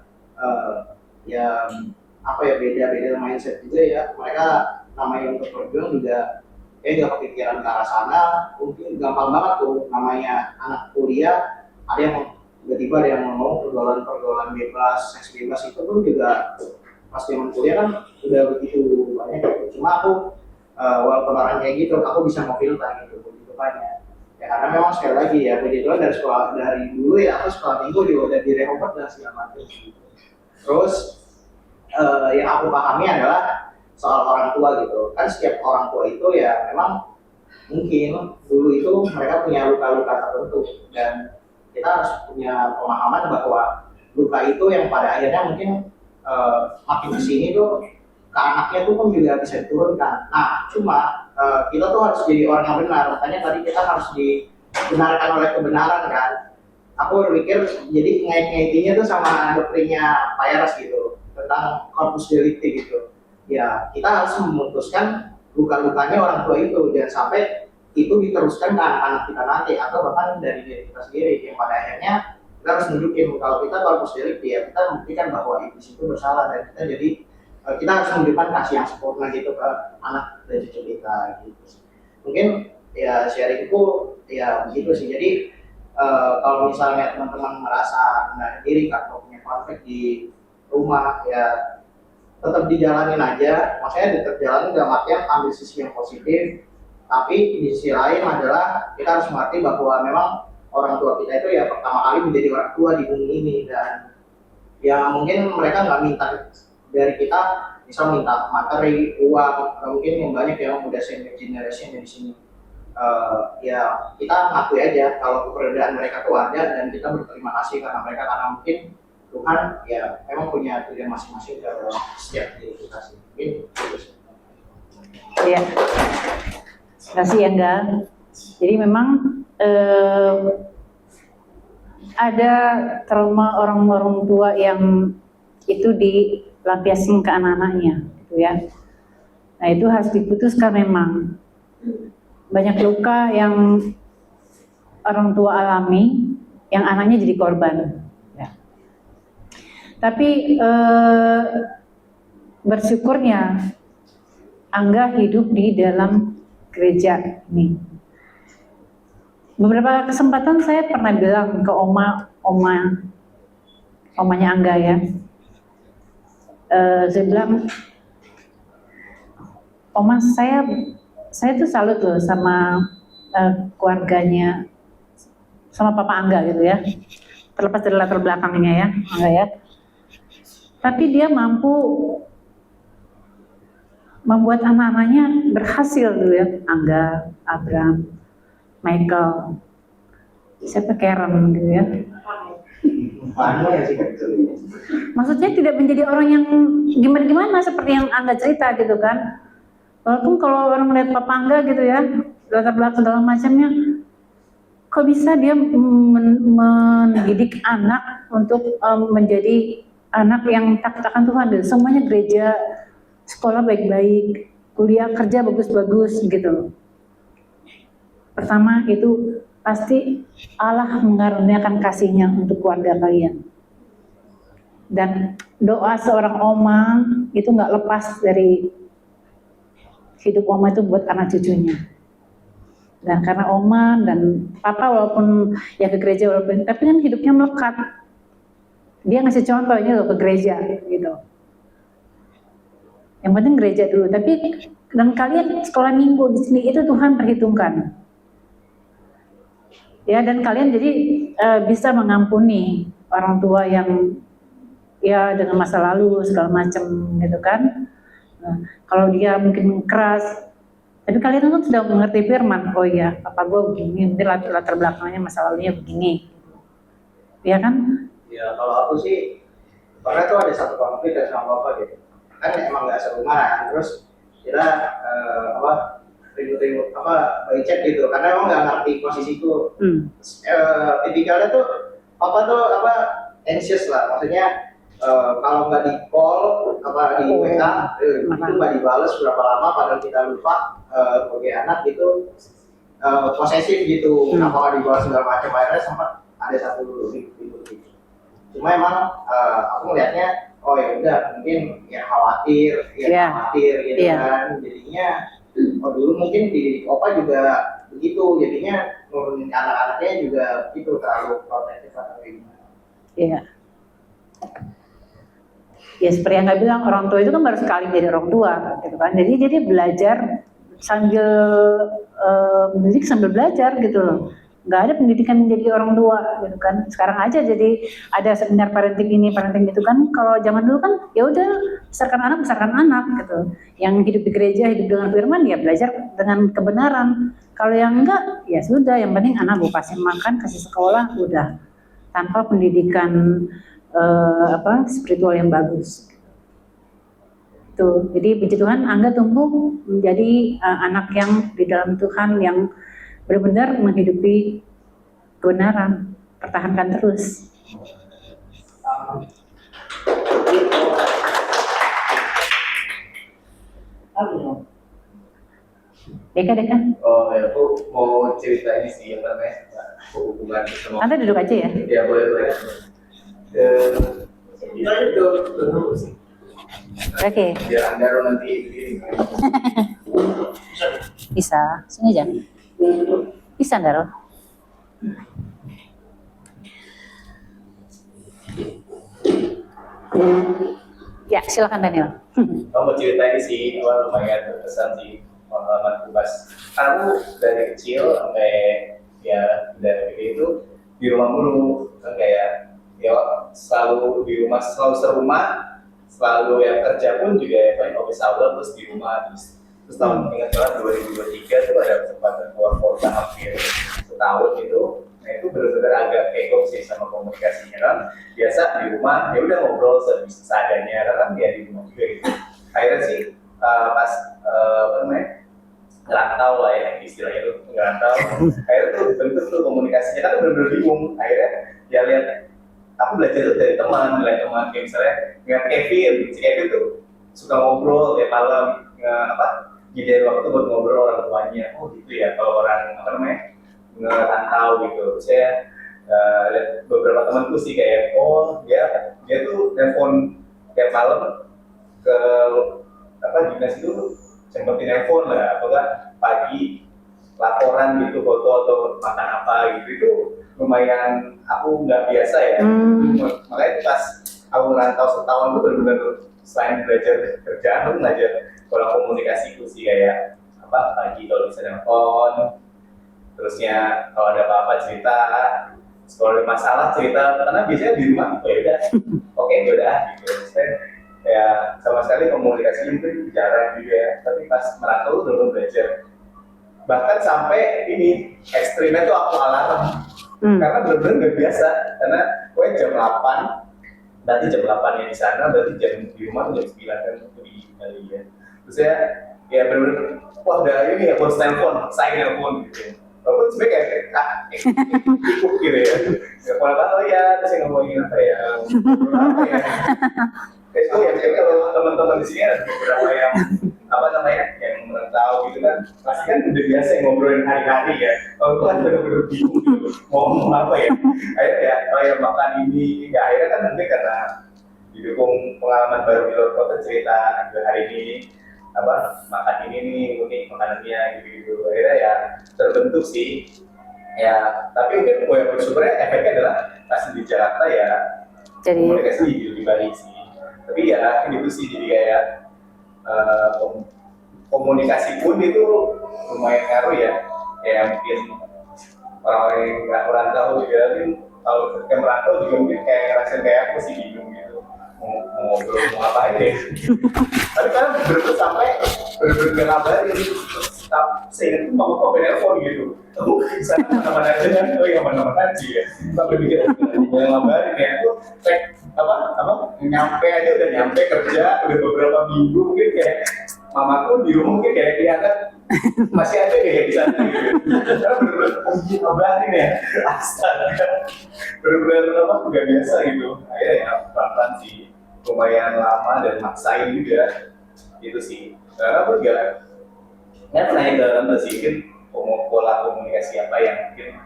beda-beda mindset juga ya. Mereka namanya untuk berjuang juga nggak kepikiran ke arah sana. Mungkin gampang banget tuh, namanya anak kuliah, ada yang tiba-tiba ada yang ngomong pergaulan bebas, seks bebas, itu pun juga pas zaman kuliah kan udah begitu banyak gitu. Cuma aku walaupun orang kayak gitu, aku bisa memfilter gitu begitu banyak. Ya karena memang sekali lagi ya, begitu dari dulu ya, aku sekolah minggu juga udah direhobot dan segala macam gitu. Terus yang aku pahami adalah soal orang tua gitu. Kan setiap orang tua itu ya memang mungkin dulu itu mereka punya luka-luka tertentu, dan kita harus punya pemahaman bahwa luka itu yang pada akhirnya mungkin makin kesini tuh ke anaknya tuh pun juga bisa diturunkan. Nah, cuma kita tuh harus jadi orang yang benar. Makanya tadi kita harus dibenarkan oleh kebenaran kan. Aku berpikir jadi ngait-ngaitinya tuh sama doktrinnya Pak Yaras gitu, tentang corpus delicti gitu. Ya, kita harus memutuskan luka-lukanya orang tua itu, jangan sampai itu diteruskan ke anak-anak kita nanti, atau bahkan dari diri kita sendiri, yang pada akhirnya kita harus nunjukin kalau kita corpus delicti ya, kita membuktikan bahwa iblis itu bersalah, dan kita harus menunjukkan kasih yang sempurna gitu ke anak dan cucu kita gitu. Mungkin ya sharingku ya begitu sih. Jadi kalau misalnya teman-teman merasa menarik diri atau punya konflik di rumah, ya tetap dijalanin aja. Maksudnya tetap jalanin dalam artian ambil sisi yang positif, tapi di sisi lain adalah kita harus mengerti bahwa memang orang tua kita itu ya pertama kali menjadi orang tua di bumi ini, dan ya mungkin mereka nggak minta dari kita, misal minta materi, uang, mungkin yang banyak yang udah senior generation di sini. Ya kita ngakui aja kalau keberadaan mereka tuh ada, dan kita berterima kasih karena mereka, karena mungkin Tuhan ya memang punya tujuan masing-masing dalam setiap diri kita sih. Mungkin Iya. Terima kasih Angga. Jadi memang ada trauma orang tua yang itu dilampiaskan ke anak-anaknya, gitu ya. Nah itu harus diputuskan memang. Banyak luka yang orang tua alami, yang anaknya jadi korban. Ya. Tapi bersyukurnya Angga hidup di dalam gereja ini. Beberapa kesempatan saya pernah bilang ke omanya Angga ya. Saya bilang, Oma saya tuh salut loh sama keluarganya, sama Papa Angga gitu ya. Terlepas dari latar belakangnya ya, Angga ya. Tapi dia mampu membuat anak-anaknya berhasil dulu ya, Angga, Abraham, Michael, siapa Karen gitu ya. Maksudnya tidak menjadi orang yang gimana-gimana seperti yang Angga cerita gitu kan. Walaupun kalau orang melihat Papa Angga gitu ya, latar belakang segala macamnya, kok bisa dia mendidik anak untuk menjadi anak yang takut-takutan Tuhan gitu. Semuanya gereja, sekolah baik-baik, kuliah kerja bagus-bagus gitu. Pertama itu pasti Allah mengaruniakan kasih-Nya untuk keluarga kalian. Dan doa seorang oma itu nggak lepas dari hidup oma itu buat anak cucunya. Dan karena oma dan papa walaupun ya ke gereja walaupun, tapi kan hidupnya melekat. Dia ngasih contoh ini loh ke gereja gitu. Yang penting gereja dulu. Tapi dan kalian sekolah minggu di sini itu Tuhan perhitungkan. Ya dan kalian jadi bisa mengampuni orang tua yang ya dengan masa lalu segala macam gitu kan. Nah, kalau dia mungkin keras, tapi kalian kan sudah mengerti firman. Oh iya, papa gue begini, mungkin latar belakangnya masa lalunya begini. Ya kan? ya kalau aku sih pernah tuh ada satu konflik sama bapak gitu. Kan emang nggak serumah kan, terus kita ribut-ribut chat gitu, karena emang nggak ngerti posisiku. Tipikalnya tuh papa tuh anxious lah, maksudnya kalau nggak di call di WA itu nggak dibales berapa lama, padahal kita lupa sebagai anak gitu posesif gitu, apakah dibalas segala macam. Akhirnya sempat ada satu ribut gitu. Cuma emang aku melihatnya oh ya udah mungkin ya khawatir gitu kan, jadinya dulu mungkin di Opa juga begitu, jadinya nurunin anak-anaknya juga gitu, terlalu protektif atau gimana. Iya. Ya seperti yang nggak bilang, orang tua itu kan baru sekali jadi orang tua gitu kan, jadi belajar sambil mendidik sambil belajar gitu loh. Nggak ada pendidikan menjadi orang tua gitu kan. Sekarang aja jadi ada seminar parenting ini parenting itu kan. Kalau zaman dulu kan ya udah besarkan anak gitu. Yang hidup di gereja hidup dengan firman ya belajar dengan kebenaran. Kalau yang enggak ya sudah, yang penting anak gue kasih makan, kasih sekolah udah, tanpa pendidikan spiritual yang bagus. Tuh, jadi puji Tuhan Angga tumbuh menjadi anak yang di dalam Tuhan yang benar-benar menghidupi kebenaran, pertahankan terus. Deka. Oh ya, aku mau cerita ini sih apa namanya hubungan sama. Anda duduk aja ya. Ya boleh. Kita itu dulu sih. Oke. Biar Anda nanti begini. Bisa, sini aja. Bisa Daro. Ya, silakan Daniel. Kamu cerita ini sih, lumayan berkesan sih pengalaman pas. Aku dari kecil sampai ya dari itu di rumah mulu, kayak ya selalu di rumah, selalu serumah, selalu ya kerja pun juga ya paling office hour terus di rumah. Terus tahun ingat banget 2023 itu ada kesempatan keluar kota hampir setahun gitu. Nah itu benar-benar agak kegok sih sama komunitas komunikasinya kan. Biasa di rumah ya udah ngobrol seadanya kan ya di rumah juga gitu. Akhirnya sih pas apa namanya ngerantau lah ya istilahnya tuh ngerantau. Akhirnya tuh bentuk tuh komunikasinya kan bener-bener bingung. Akhirnya ya lihat aku belajar tuh dari teman kayak misalnya ngeliat Kevin, si Kevin tuh suka ngobrol tiap malam jadi waktu buat ngobrol orang tuanya. Oh gitu ya kalau orang apa namanya ngerantau gitu. Saya lihat beberapa temanku sih kayak dia tuh telepon tiap malam ke dinas itu sempetin telepon lah, apakah pagi laporan gitu foto atau makan apa gitu itu lumayan aku nggak biasa ya. Makanya pas aku merantau setahun itu benar-benar selain belajar kerjaan aku belajar pola komunikasiku sih kayak pagi kalau bisa telepon, terusnya kalau ada apa-apa cerita, kalau ada masalah cerita, karena biasanya di rumah ya udah oke ya udah gitu. Ya sama sekali komunikasi itu jarang juga ya, tapi pas merantau tuh belum belajar. Bahkan sampai ini ekstrimnya tuh aku alarm karena benar-benar nggak biasa, karena jam 8 berarti jam 8 di sana, berarti jam di rumah tuh jam 9 kan itu di Bali ya. Terus ya benar-benar udah ini ya harus telepon, saya telepon gitu. Walaupun sebenarnya kayak ikut gitu ya. Ya kalau ya terus yang ngomongin apa ya. Itu ya kalau teman-teman di sini ada beberapa yang yang merantau gitu kan, pasti kan udah biasa ngobrolin hari-hari ya. Kalau itu kan benar-benar bingung gitu, mau ngomong apa ya. Akhirnya ya makan ini, ya akhirnya kan nanti karena didukung pengalaman baru di luar kota cerita hari ini makan ini nih unik makanannya gitu. Akhirnya ya terbentuk sih. Ya tapi mungkin gue yang bersyukurnya efeknya adalah pas di Jakarta ya Jadi komunikasi lebih baik sih. Tapi ya itu sih jadi kayak komunikasi pun itu lumayan ngaruh ya. Kayak mungkin orang yang nggak merantau juga mungkin kalau ketika merantau juga mungkin kayak ngerasain kayak aku sih bingung gitu mau ngobrol mau apa aja. Tapi kan bener-bener sampai bener-bener ngabarin seingat itu mau kok telepon gitu. Aku bisa mana-mana aja kan, mana-mana aja ya. Sampai bikin ngabarin ya itu nyampe aja udah nyampe kerja udah beberapa minggu mungkin kayak mamaku di rumah mungkin kayak kelihatan masih ada kayak di sana gitu. Karena bener-bener ngabarin ya, astaga, bener-bener nggak biasa gitu. Akhirnya ya pelan-pelan sih, lumayan lama dan maksain juga itu sih. Karena aku juga pernah yang dalam sih mungkin pola komunikasi apa yang mungkin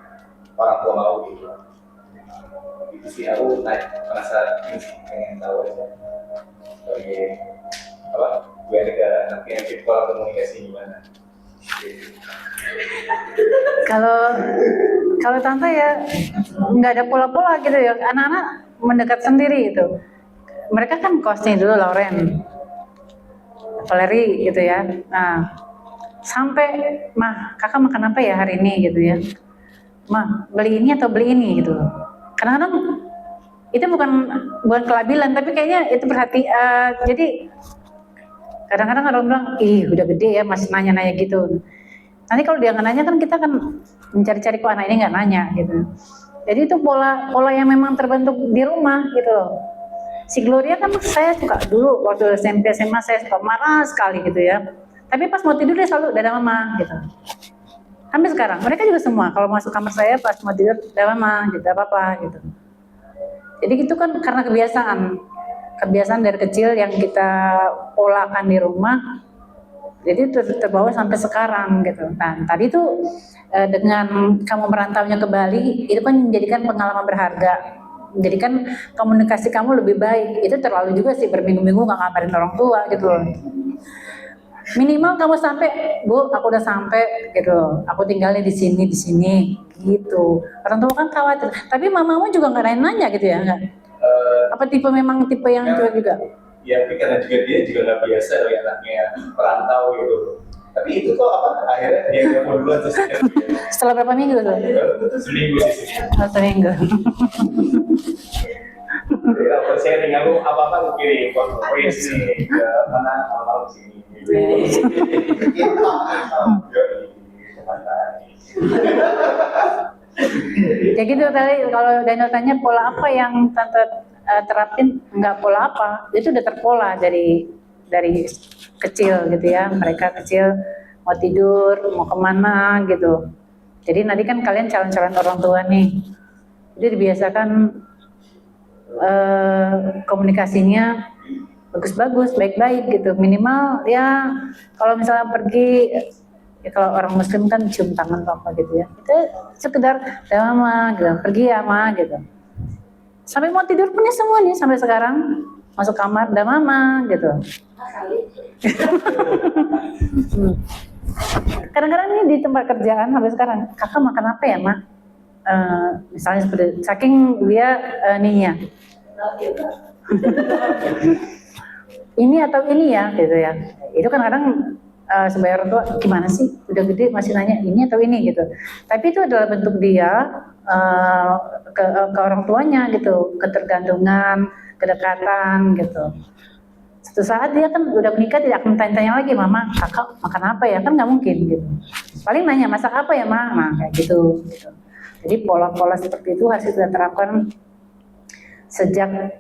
orang tua mau gitu. Itu sih aku merasa pengen tahu aja sebagai gue ada anaknya yang pola komunikasi gimana. Kalau tante ya nggak ada pola-pola gitu ya, anak-anak mendekat sendiri itu. Mereka kan kosnya dulu Lauren, Valeri gitu ya. Nah sampai kakak makan apa ya hari ini gitu ya, beli ini atau beli ini gitu. Kadang-kadang itu bukan kelabilan, tapi kayaknya itu jadi kadang-kadang orang bilang, udah gede ya masih nanya-nanya gitu. Nanti kalau dia nggak nanya kan kita kan mencari-cari kok anak ini nggak nanya gitu. Jadi itu pola yang memang terbentuk di rumah gitu loh. Si Gloria kan saya suka dulu waktu SMP SMA saya suka marah sekali gitu ya. Tapi pas mau tidur dia selalu dadah mama gitu. Sampai sekarang mereka juga semua kalau masuk kamar saya pas mau tidur dadah mama gitu, apa gitu. Jadi itu kan karena kebiasaan dari kecil yang kita polakan di rumah. Jadi terbawa sampai sekarang gitu. Nah tadi tuh dengan kamu merantaunya ke Bali itu kan menjadikan pengalaman berharga. Menjadikan komunikasi kamu lebih baik. Itu terlalu juga sih berminggu-minggu nggak ngabarin orang tua gitu loh. Minimal kamu sampai, Bu, aku udah sampai gitu loh. Aku tinggalnya di sini gitu. Orang tua kan khawatir. Tapi mamamu juga nggak nanya gitu ya, nggak? Apa memang tipe yang cuek juga? Ya, tapi karena juga dia juga nggak biasa ya anaknya perantau gitu. Tapi itu kok akhirnya dia mau duluan terus. Setelah berapa minggu tuh? Seminggu sih. Seminggu. Kalau sharing aku apa-apa aku kirim kok. Oh iya sini ke mana malam sini. Ya gitu tadi kalau Daniel tanya pola apa yang tante terapin, nggak pola apa, itu udah terpola dari kecil gitu ya. Mereka kecil mau tidur, mau kemana gitu. Jadi nanti kan kalian calon-calon orang tua nih, jadi dibiasakan komunikasinya bagus-bagus, baik-baik gitu. Minimal ya kalau misalnya pergi, ya kalau orang muslim kan cium tangan apa gitu ya. Itu sekedar ya mama gitu, pergi ya mama gitu. Sampai mau tidur pun ya semua nih sampai sekarang masuk kamar dah mama gitu. Kadang-kadang nih di tempat kerjaan sampai sekarang, kakak makan apa ya mak? Misalnya seperti saking dia ninya ini atau ini ya gitu ya. Itu kan kadang sebagai orang tua gimana sih udah gede masih nanya ini atau ini gitu. Tapi itu adalah bentuk dia ke orang tuanya gitu, ketergantungan, kedekatan gitu. Suatu saat dia kan udah menikah tidak akan tanya-tanya lagi mama kakak makan apa ya, kan nggak mungkin gitu. Paling nanya masak apa ya mama kayak gitu. Jadi pola-pola seperti itu harus kita terapkan sejak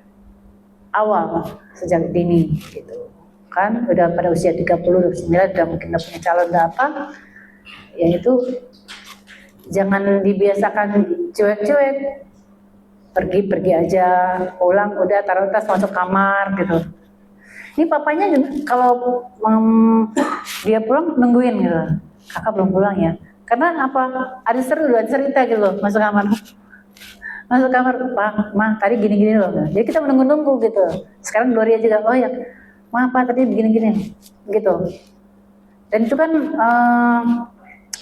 awal, sejak dini gitu. Kan udah pada usia 30, 29 udah mungkin udah punya calon udah apa, yaitu jangan dibiasakan cuek-cuek, pergi aja, pulang udah taruh tas masuk kamar gitu. Ini papanya juga kalau dia pulang nungguin gitu, kakak belum pulang ya, karena apa, ada cerita gitu loh, masuk kamar, pak, ma tadi gini-gini loh, jadi kita menunggu-nunggu gitu. Sekarang Gloria juga, oh ya, ma apa tadi begini-gini gitu. Dan itu kan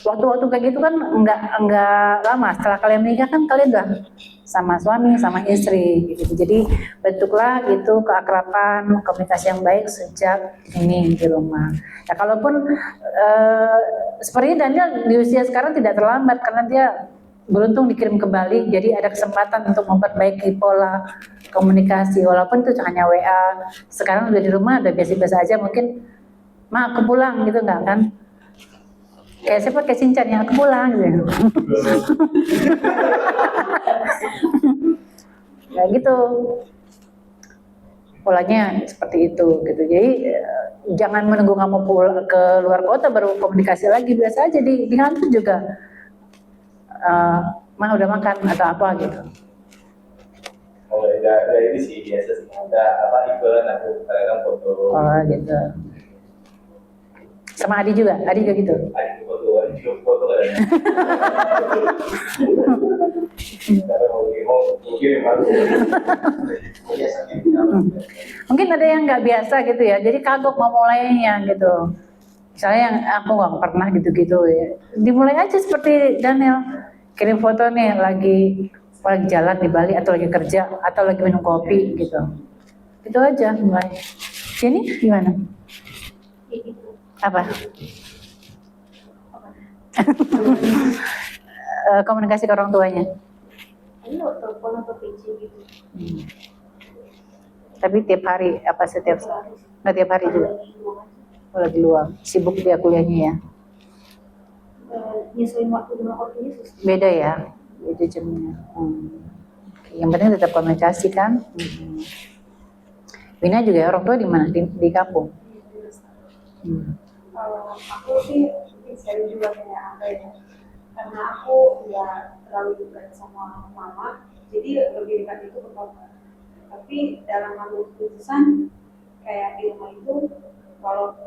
waktu-waktu kayak gitu kan enggak lama setelah kalian menikah kan kalian udah sama suami sama istri gitu. Jadi bentuklah itu keakraban, komunikasi yang baik sejak ini di rumah. Ya kalaupun sepertinya Daniel di usia sekarang tidak terlambat karena dia beruntung dikirim ke Bali, jadi ada kesempatan untuk memperbaiki pola komunikasi walaupun itu hanya WA. Sekarang udah di rumah udah biasa-biasa aja, mungkin ma aku pulang gitu nggak kan? Kayak siapa kayak Sinchan yang aku pulang gitu. Ya gitu. Polanya seperti itu gitu. Jadi jangan menunggu kamu pulang ke luar kota baru komunikasi lagi, biasa aja di kantor juga. Mah udah makan atau apa gitu. Oh, ada ini sih biasa sih. Ada apa event aku kadang foto. Oh gitu. Sama Adi juga gitu. Ada foto kadang. Karena mau kirim aku. Mungkin ada yang nggak biasa gitu ya, jadi kagok mau mulainya gitu. Misalnya yang aku nggak pernah gitu-gitu ya, dimulai aja seperti Daniel, kirim foto nih lagi jalan di Bali atau lagi kerja atau lagi minum kopi gitu. Itu aja mulai. Sini gimana? Apa? Komunikasi ke orang tuanya. Ayo telepon atau PC gitu. Tapi tiap hari apa setiap saat? Nggak tiap hari juga. Lagi luang, sibuk dia kuliahnya ya. Nyesuaiin waktu dengan waktunya susah. Beda ya, beda jamnya. Yang penting tetap komunikasi kan. Wina juga orang tua di mana? Di kampung. Aku sih mungkin saya juga kayak apa ya, karena aku ya terlalu dekat sama mama, jadi lebih dekat itu ke papa. Tapi dalam mengambil keputusan kayak di rumah itu, kalau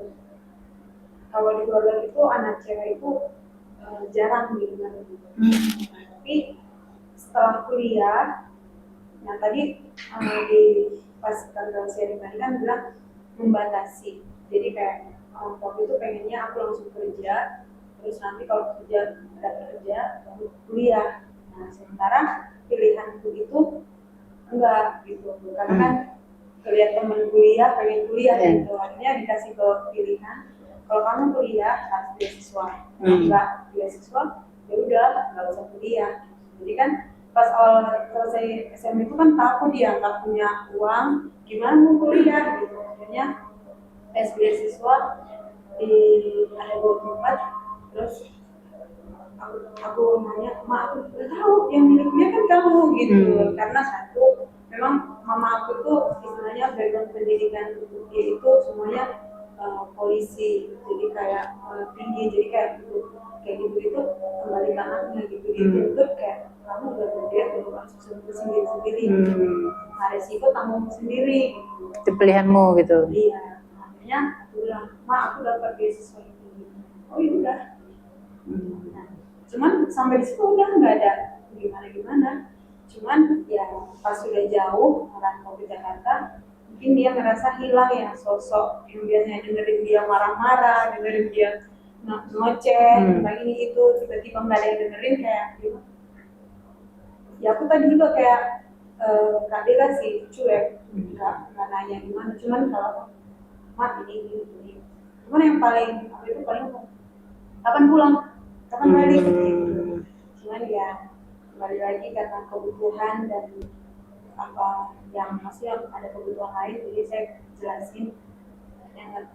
di keluarga itu anak cewek itu jarang gitu kan. Tapi setelah kuliah, yang tadi di pas tanggal sharing tadi kan bilang membatasi, jadi kayak waktu itu pengennya aku langsung kerja, terus nanti kalau udah kerja baru kuliah. Nah sementara pilihanku itu enggak gitu, karena kan lihat temen kuliah pengen kuliah gitu, akhirnya dikasih ke pilihan kalau kamu kuliah harus beasiswa, enggak beasiswa ya udah nggak usah kuliah. Jadi kan pas awal selesai SMA itu kan takut dia nggak punya uang, gimana mau kuliah gitu, akhirnya tes beasiswa di ada 24. Terus aku nanya, mak aku udah tahu yang miliknya gitu. Karena satu, memang mama aku tuh istilahnya background pendidikan dia itu semuanya polisi, jadi kayak tinggi, jadi kayak gitu itu kembali ke anaknya gitu. Dituntut kayak kamu udah gede, kamu harus sendiri. Nah, resiko tanggung sendiri. Itu pilihanmu gitu. Iya, akhirnya aku bilang, ma aku dapat beasiswa ini. Oh ya udah. Nah, cuman sampai di situ udah nggak ada gimana. Cuman ya pas sudah jauh merantau ke Jakarta, mungkin dia ngerasa hilang ya sosok yang biasanya dengerin dia marah-marah, dengerin dia ngoceh, tentang ini itu, tiba-tiba nggak ada yang dengerin kayak gitu. Ya aku tadi juga kayak Kak Dela sih cuek, nggak nanya gimana, cuman kalau mak ini. Cuman yang paling aku itu paling kapan pulang, kapan balik gitu. Cuman ya kembali lagi karena kebutuhan dan apa yang masih ada kebutuhan lain, jadi saya jelasin yang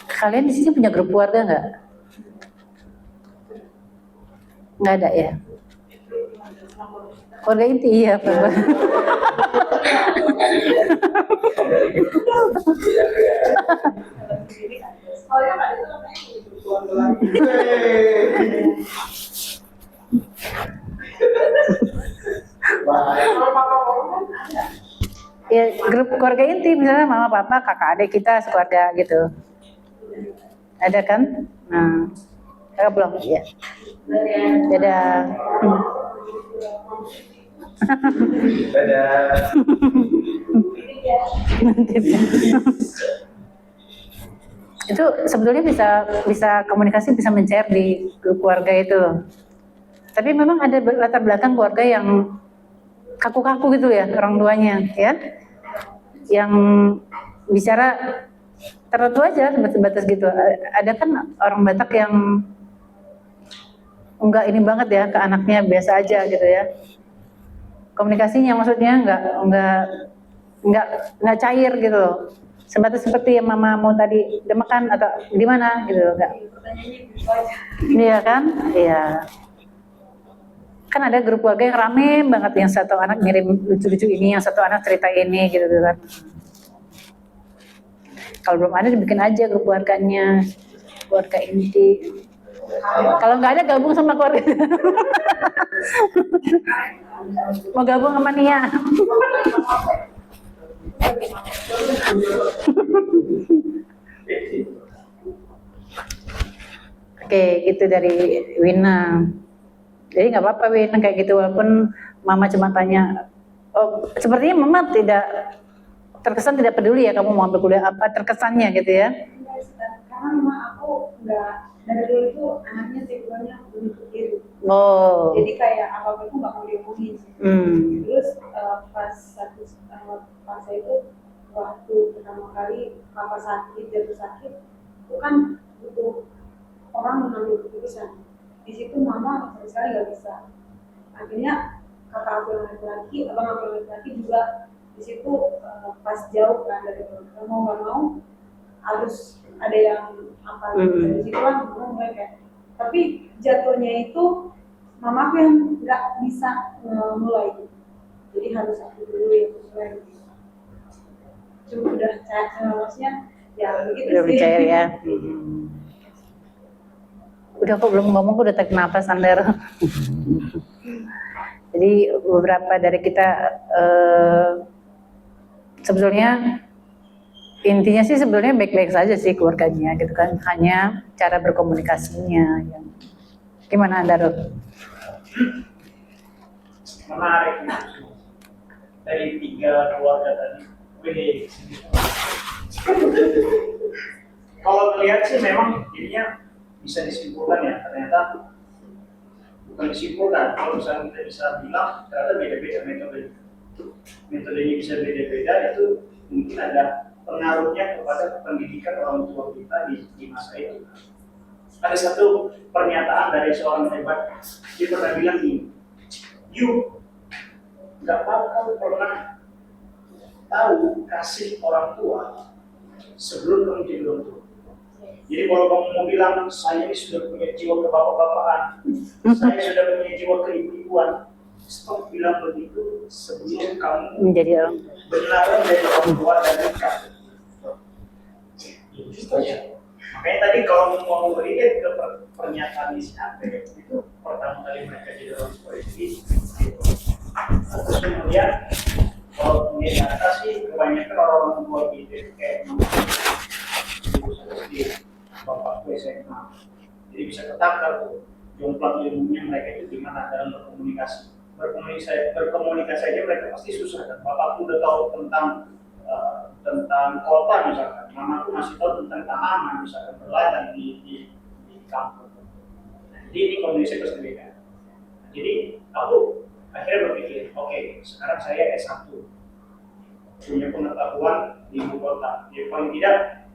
Kalian di sini punya grup keluarga nggak? Nggak ada ya? Keluarga inti iya Pak. Ya grup keluarga inti misalnya mama papa kakak adik kita sekeluarga gitu. Ada kan? Nah, kakak belum ya. Dadah. Dadah. Itu sebetulnya bisa komunikasi, bisa men-share di grup keluarga itu. Tapi memang ada latar belakang keluarga yang kaku-kaku gitu ya orang tuanya ya, yang bicara tertentu aja sebatas gitu. Ada kan orang Batak yang enggak ini banget ya ke anaknya, biasa aja gitu ya. Komunikasinya maksudnya enggak cair gitu loh. Sebatas seperti yang mamamu tadi, udah makan atau di mana gitu, enggak. Iya kan? Iya. Kan ada grup keluarga yang rame banget, yang satu anak ngirim lucu-lucu ini, yang satu anak cerita ini gitu kan. Kalau belum ada dibikin aja grup keluarganya, keluarga inti. Kalau nggak ada gabung sama keluarga. Mau gabung sama Nia. Oke, itu dari Wina. Jadi nggak apa-apa Wina kayak gitu, walaupun mama cuma tanya. Oh, sepertinya mama terkesan tidak peduli ya kamu mau ambil kuliah apa, terkesannya gitu ya. Karena memang aku nggak dari dulu itu anaknya sebenarnya menuntut diri. Oh. Jadi kayak apa-apa itu nggak mau diomongin. Terus pas saya itu waktu pertama kali papa jatuh sakit, itu kan butuh orang mengambil keputusan. Di situ mama sama sekali nggak bisa. Akhirnya kakak aku yang laki-laki, abang aku yang laki-laki juga di situ pas jauh kan dari keluarga, mau nggak mau harus ada yang apa gitu. Dari situ kan mama mulai kayak, tapi jatuhnya itu mamaku yang nggak bisa mulai, jadi harus aku dulu yang mulai. Cuma udah maksudnya ya begitu udah sih. percaya ya. Udah kok belum ngomong, udah tarik nafas Sander. Jadi beberapa dari kita sebetulnya intinya sih sebetulnya baik-baik saja sih keluarganya gitu kan, hanya cara berkomunikasinya yang gimana Anda Ruth? Menarik dari 3 keluarga tadi. Kalau melihat sih memang jadinya bisa disimpulkan ya, ternyata bukan disimpulkan, kalau misalnya kita bisa bilang ternyata beda-beda metodenya bisa beda-beda, itu mungkin ada pengaruhnya kepada pendidikan orang tua kita di masa itu. Ada satu pernyataan dari seorang hebat, dia pernah bilang gini, you gak bakal pernah tahu kasih orang tua sebelum kamu jadi orang tua. Jadi kalau kamu mau bilang, saya ini sudah punya jiwa kebapak-bapakan, saya sudah punya jiwa keibu-ibuan, stop bilang begitu sebelum kamu Menjadi orang. benar-benar dari orang tua dan nikah. Itu ya. Makanya tadi kalau mau relate ke pernyataan isi HP itu pertama kali mereka jadi orang tua itu. Terus kemudian kalau di atas sih kebanyakan orang tua gitu kayak ibu saya sendiri, bapak gue SMA. Jadi bisa ketakar tuh jomplang ilmunya mereka itu gimana dalam berkomunikasi. Berkomunikasi aja mereka pasti susah kan. Bapakku udah tahu tentang kota misalkan, mamaku masih tahu tentang tanaman misalkan berladang di kampung. Jadi ini komunikasi berbeda. Jadi aku akhirnya berpikir, oke, sekarang saya S1 punya pengetahuan di ibu kota. Ya paling tidak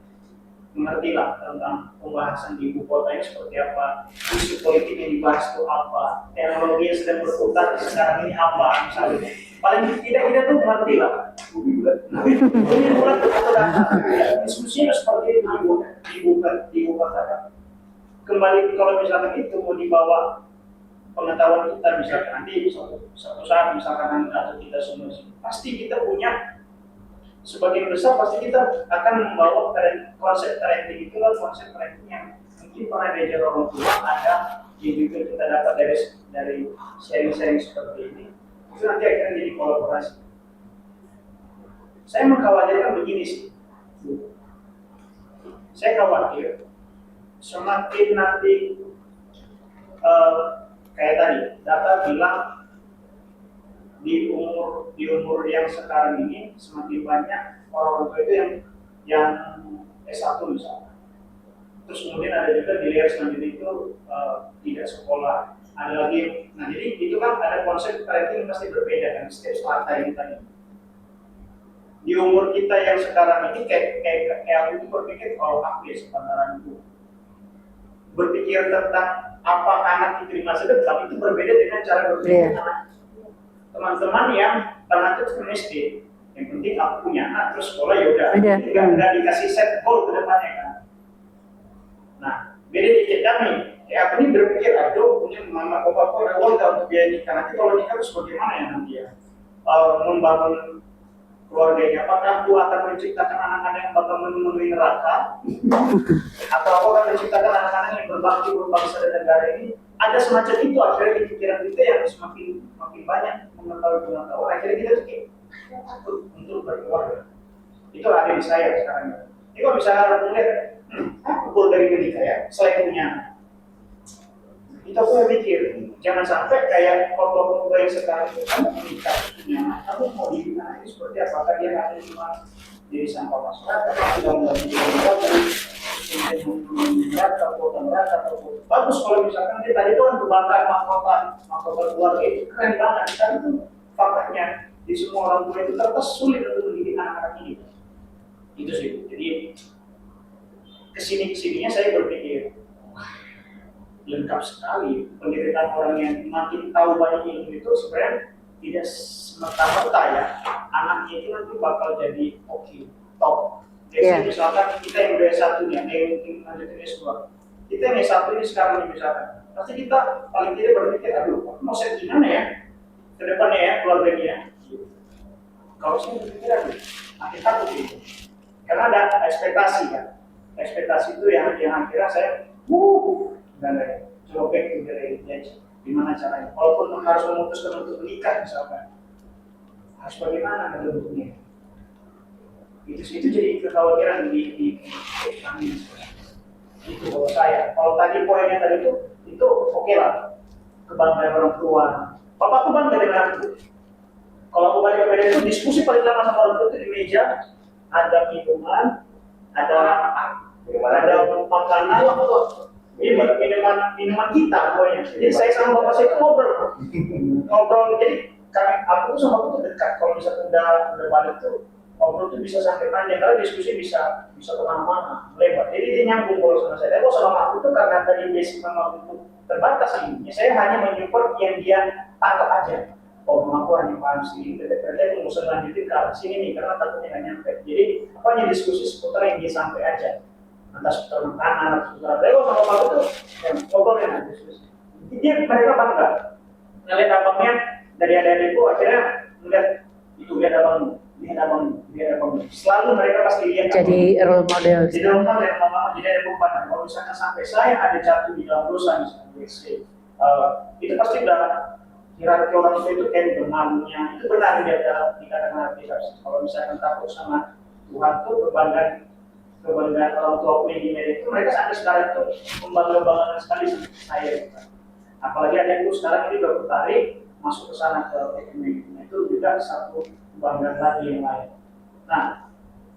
mengertilah tentang pembahasan di ibu kota ini seperti apa, isu politik yang dibahas itu apa, teknologi yang sedang berputar sekarang ini apa misalnya. Paling tidak kita tuh mengertilah. Bumi bulat atau datar. Diskusinya seperti itu di ibu kota. Kembali kalau misalkan itu mau dibawa pengetahuan kita misalkan nanti suatu saat misalkan atau kita semua pasti kita punya sebagian besar pasti kita akan membawa konsep parenting itu adalah konsep parenting yang mungkin pernah diajar orang tua ada yang juga kita dapat dari sharing-sharing seperti ini itu nanti akhirnya jadi kolaborasi. Saya mengkhawatirkan begini sih, saya khawatir semakin nanti kayak tadi data bilang di umur yang sekarang ini semakin banyak orang tua itu yang S1 misalnya. Terus kemudian ada juga di layer selanjutnya itu tidak sekolah. Ada lagi, nah jadi itu kan ada konsep parenting pasti berbeda kan setiap strata ini tadi. Di umur kita yang sekarang ini kayak aku itu berpikir kalau aku ya sepantaran itu berpikir tentang apa anak itu di masa depan itu berbeda dengan cara berpikir anak. Teman-teman yang anak itu SD, yang penting aku punya anak terus sekolah yaudah, nggak dikasih set goal ke depannya kan. Nah, beda dikit kami. Ya aku ini berpikir, aduh punya mama papa kok rewel untuk biaya nikah. Nanti kalau nikah terus bagaimana ya nanti ya? Membangun keluarganya, apakah aku akan menciptakan anak-anak yang bakal memenuhi neraka? Atau aku akan menciptakan anak-anak yang berbakti berbangsa dan negara ini? Ada semacam itu akhirnya di pikiran kita yang semakin banyak mengetahui pengetahuan. Akhirnya kita takut untuk berkeluarga. Itu ada di saya sekarang. Ini kalau misalnya melihat, aku dari menikah ya, selain punya anak. Itu aku mikir, jangan sampai kayak foto-foto yang sekarang itu, kamu menikah, punya anak, kamu mau dibina ini seperti apakah dia hanya cuma jadi sampah masyarakat, tidak menjadi neraka, kota neraka, bagus kalau misalkan dia tadi itu kan kebanggaan mahkota keluarga itu keren banget, kan itu faktanya di semua orang tua itu ternyata sulit untuk mendidik anak-anak ini. Itu sih, jadi kesininya saya berpikir lengkap sekali penderitaan orang yang makin tahu banyak ilmu itu sebenarnya tidak semata-mata ya anaknya itu nanti bakal jadi top. Jadi misalkan kita yang udah S1 nih, yang mungkin lanjutin S2, kita yang S1 ini sekarang nih misalkan, pasti kita paling tidak berpikir, aduh mau set gimana ya ke depannya ya keluarganya ya. Kalau saya berpikir aduh, makin takut gitu. Karena ada ekspektasi kan, ekspektasi itu yang akhirnya saya dan coba back to the reality. Gimana caranya? Walaupun harus memutuskan untuk menikah misalkan, harus bagaimana bentuknya? Itu jadi kekhawatiran di kami. Itu kalau saya. Kalau tadi poinnya tadi itu oke lah. Kebanggaan orang tua. Bapakku bangga dengan aku. Kalau aku balik ke meja itu diskusi paling lama sama orang tua itu di meja. Ada minuman, ada makanan, minuman kita pokoknya. Jadi saya sama bapak saya itu ngobrol. Jadi aku sama aku tuh dekat. Kalau misalnya udah balik tuh ngobrol tuh bisa sampai panjang. Karena diskusi bisa kemana-mana, lebar. Jadi dia nyambung kalau sama saya. Kalau sama aku tuh karena tadi basic memang itu terbatas ilmunya. Saya hanya menyupport yang dia tangkap aja. Oh, aku hanya paham sini. Berarti aku mau lanjutin ke arah sini nih karena takutnya nggak nyampe. Jadi apa hanya diskusi seputar yang dia sampai aja. Entah seputar makanan atau seputar apa. Kalau sama aku tuh yang ngobrol yang diskusi. Dia mereka bangga ngeliat abangnya dari adik-adik itu akhirnya melihat itu lihat abang, selalu mereka pasti lihat Jadi role model. jadi role model, mama jadi ada beban. Kalau misalkan sampai saya ada jatuh di dalam dosa misalnya, itu pasti udah hierarki orang tua itu kayak benarnya itu benar dia dikatakan Alkitab. Kalau misalkan takut sama Tuhan tuh kebanggaan orang tua aku yang itu mereka sampai sekarang itu membanggakan sekali saya. Apalagi adikku sekarang ini udah tertarik masuk ke sana ke ekonomi, itu juga satu kebanggaan lagi yang lain. Nah,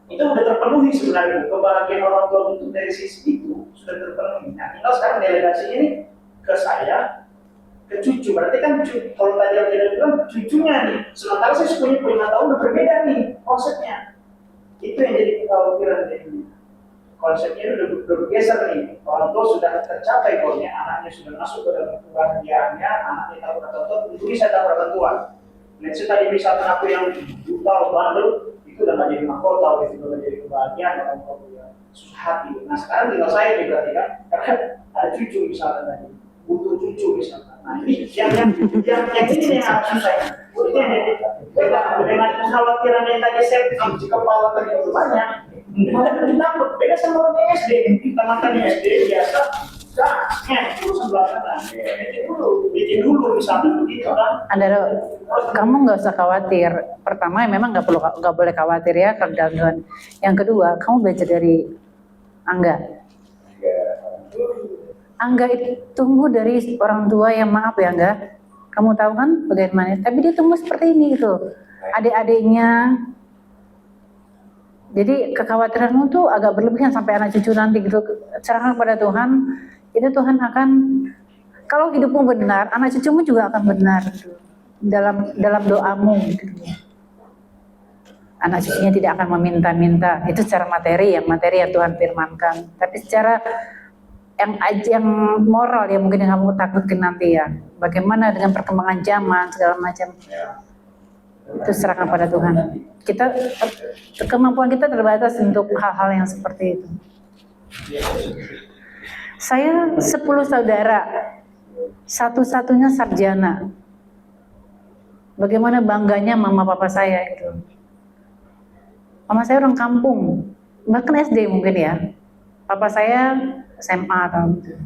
itu sudah terpenuhi sebenarnya kebahagiaan orang tua itu dari sisi itu sudah terpenuhi. Nah, tinggal sekarang delegasi ini ke saya, ke cucu. Berarti kan kalau tadi yang tidak bilang cucunya nih, sementara saya punya 5 tahun udah berbeda nih konsepnya. Itu yang jadi kekhawatiran ini. Konsepnya udah bergeser nih. Orang tua sudah tercapai goalnya, anaknya sudah masuk ke dalam kebahagiaannya, anaknya tahu kata-kata, itu bisa dapat bantuan. Let's say tadi misalkan aku yang buta bandel, itu udah nggak jadi mahkota, itu udah jadi kebahagiaan orang tua yang susah hati. Nah sekarang tinggal saya nih berarti kan, karena ada cucu misalkan tadi, butuh cucu misalkan. Nah ini yang ini yang harus saya. Ini dengan kekhawatiran yang tadi saya di kepala tadi itu banyak. Takut beda sama orang SD, teman-teman SD biasa, urusan belakangan. Bikin dulu misalnya begitu kan. Kamu nggak usah khawatir. Pertama, memang nggak boleh khawatir ya kegagalan. Yang kedua, kamu belajar dari Angga. Angga itu tumbuh dari orang tua yang maaf ya Angga. Kamu tahu kan bagaimana? Tapi dia tumbuh seperti ini gitu. Adik-adiknya. Jadi kekhawatiranmu tuh agak berlebihan sampai anak cucu nanti gitu. Serahkan pada Tuhan, itu Tuhan akan, kalau hidupmu benar, anak cucumu juga akan benar gitu. Dalam doamu gitu. Anak cucunya tidak akan meminta-minta. Itu secara materi yang Tuhan firmankan. Tapi secara yang moral ya mungkin yang kamu takutkan nanti ya. Bagaimana dengan perkembangan zaman segala macam. Itu serahkan pada Tuhan. Kemampuan kita terbatas untuk hal-hal yang seperti itu. Saya 10 saudara, satu-satunya sarjana. Bagaimana bangganya mama papa saya itu. Mama saya orang kampung, bahkan SD mungkin ya. Papa saya SMA atau gitu.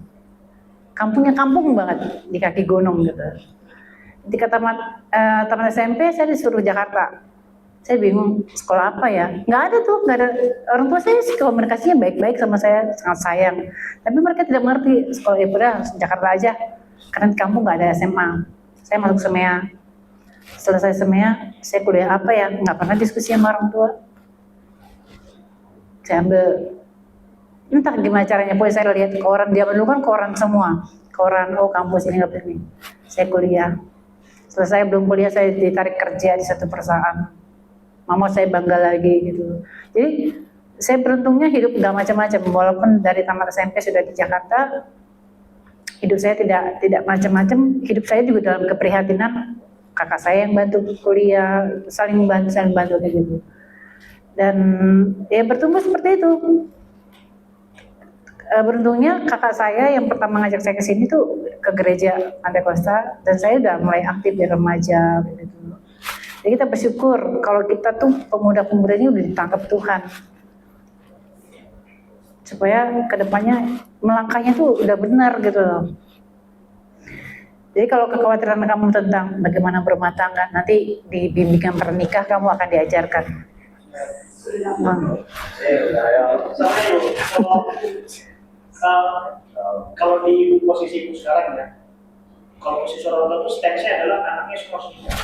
Kampungnya kampung banget di kaki gunung gitu. Ketika tamat SMP saya disuruh Jakarta. Saya bingung sekolah apa ya? Nggak ada. Orang tua saya sih komunikasinya baik-baik sama saya, sangat sayang. Tapi mereka tidak mengerti sekolah udah Jakarta aja. Karena di kampung nggak ada SMA. Saya masuk SEMEA. Selesai SEMEA, saya kuliah apa ya? Nggak pernah diskusi sama orang tua. Saya ambil entah gimana caranya. Pokoknya saya lihat koran, dia dulu kan koran semua. Koran, kampus ini nggak begini. Saya kuliah. Selesai belum kuliah saya ditarik kerja di satu perusahaan. Mama saya bangga lagi gitu. Jadi saya beruntungnya hidup nggak macam-macam. Walaupun dari tamat SMP sudah di Jakarta, hidup saya tidak macam-macam. Hidup saya juga dalam keprihatinan. Kakak saya yang bantu kuliah, saling bantu kayak gitu. Dan ya bertumbuh seperti itu. Beruntungnya kakak saya yang pertama ngajak saya ke sini tuh ke gereja Pantekosta, dan saya udah mulai aktif di remaja gitu. Jadi kita bersyukur kalau kita tuh pemuda-pemuda ini udah ditangkap Tuhan, supaya kedepannya melangkahnya tuh udah benar gitu loh. Jadi kalau kekhawatiran kamu tentang bagaimana berumah tangga, nanti di bimbingan pernikah kamu akan diajarkan. Kalau di posisi ibu sekarang ya, kalau posisi orang tua itu stance-nya adalah anaknya semua sudah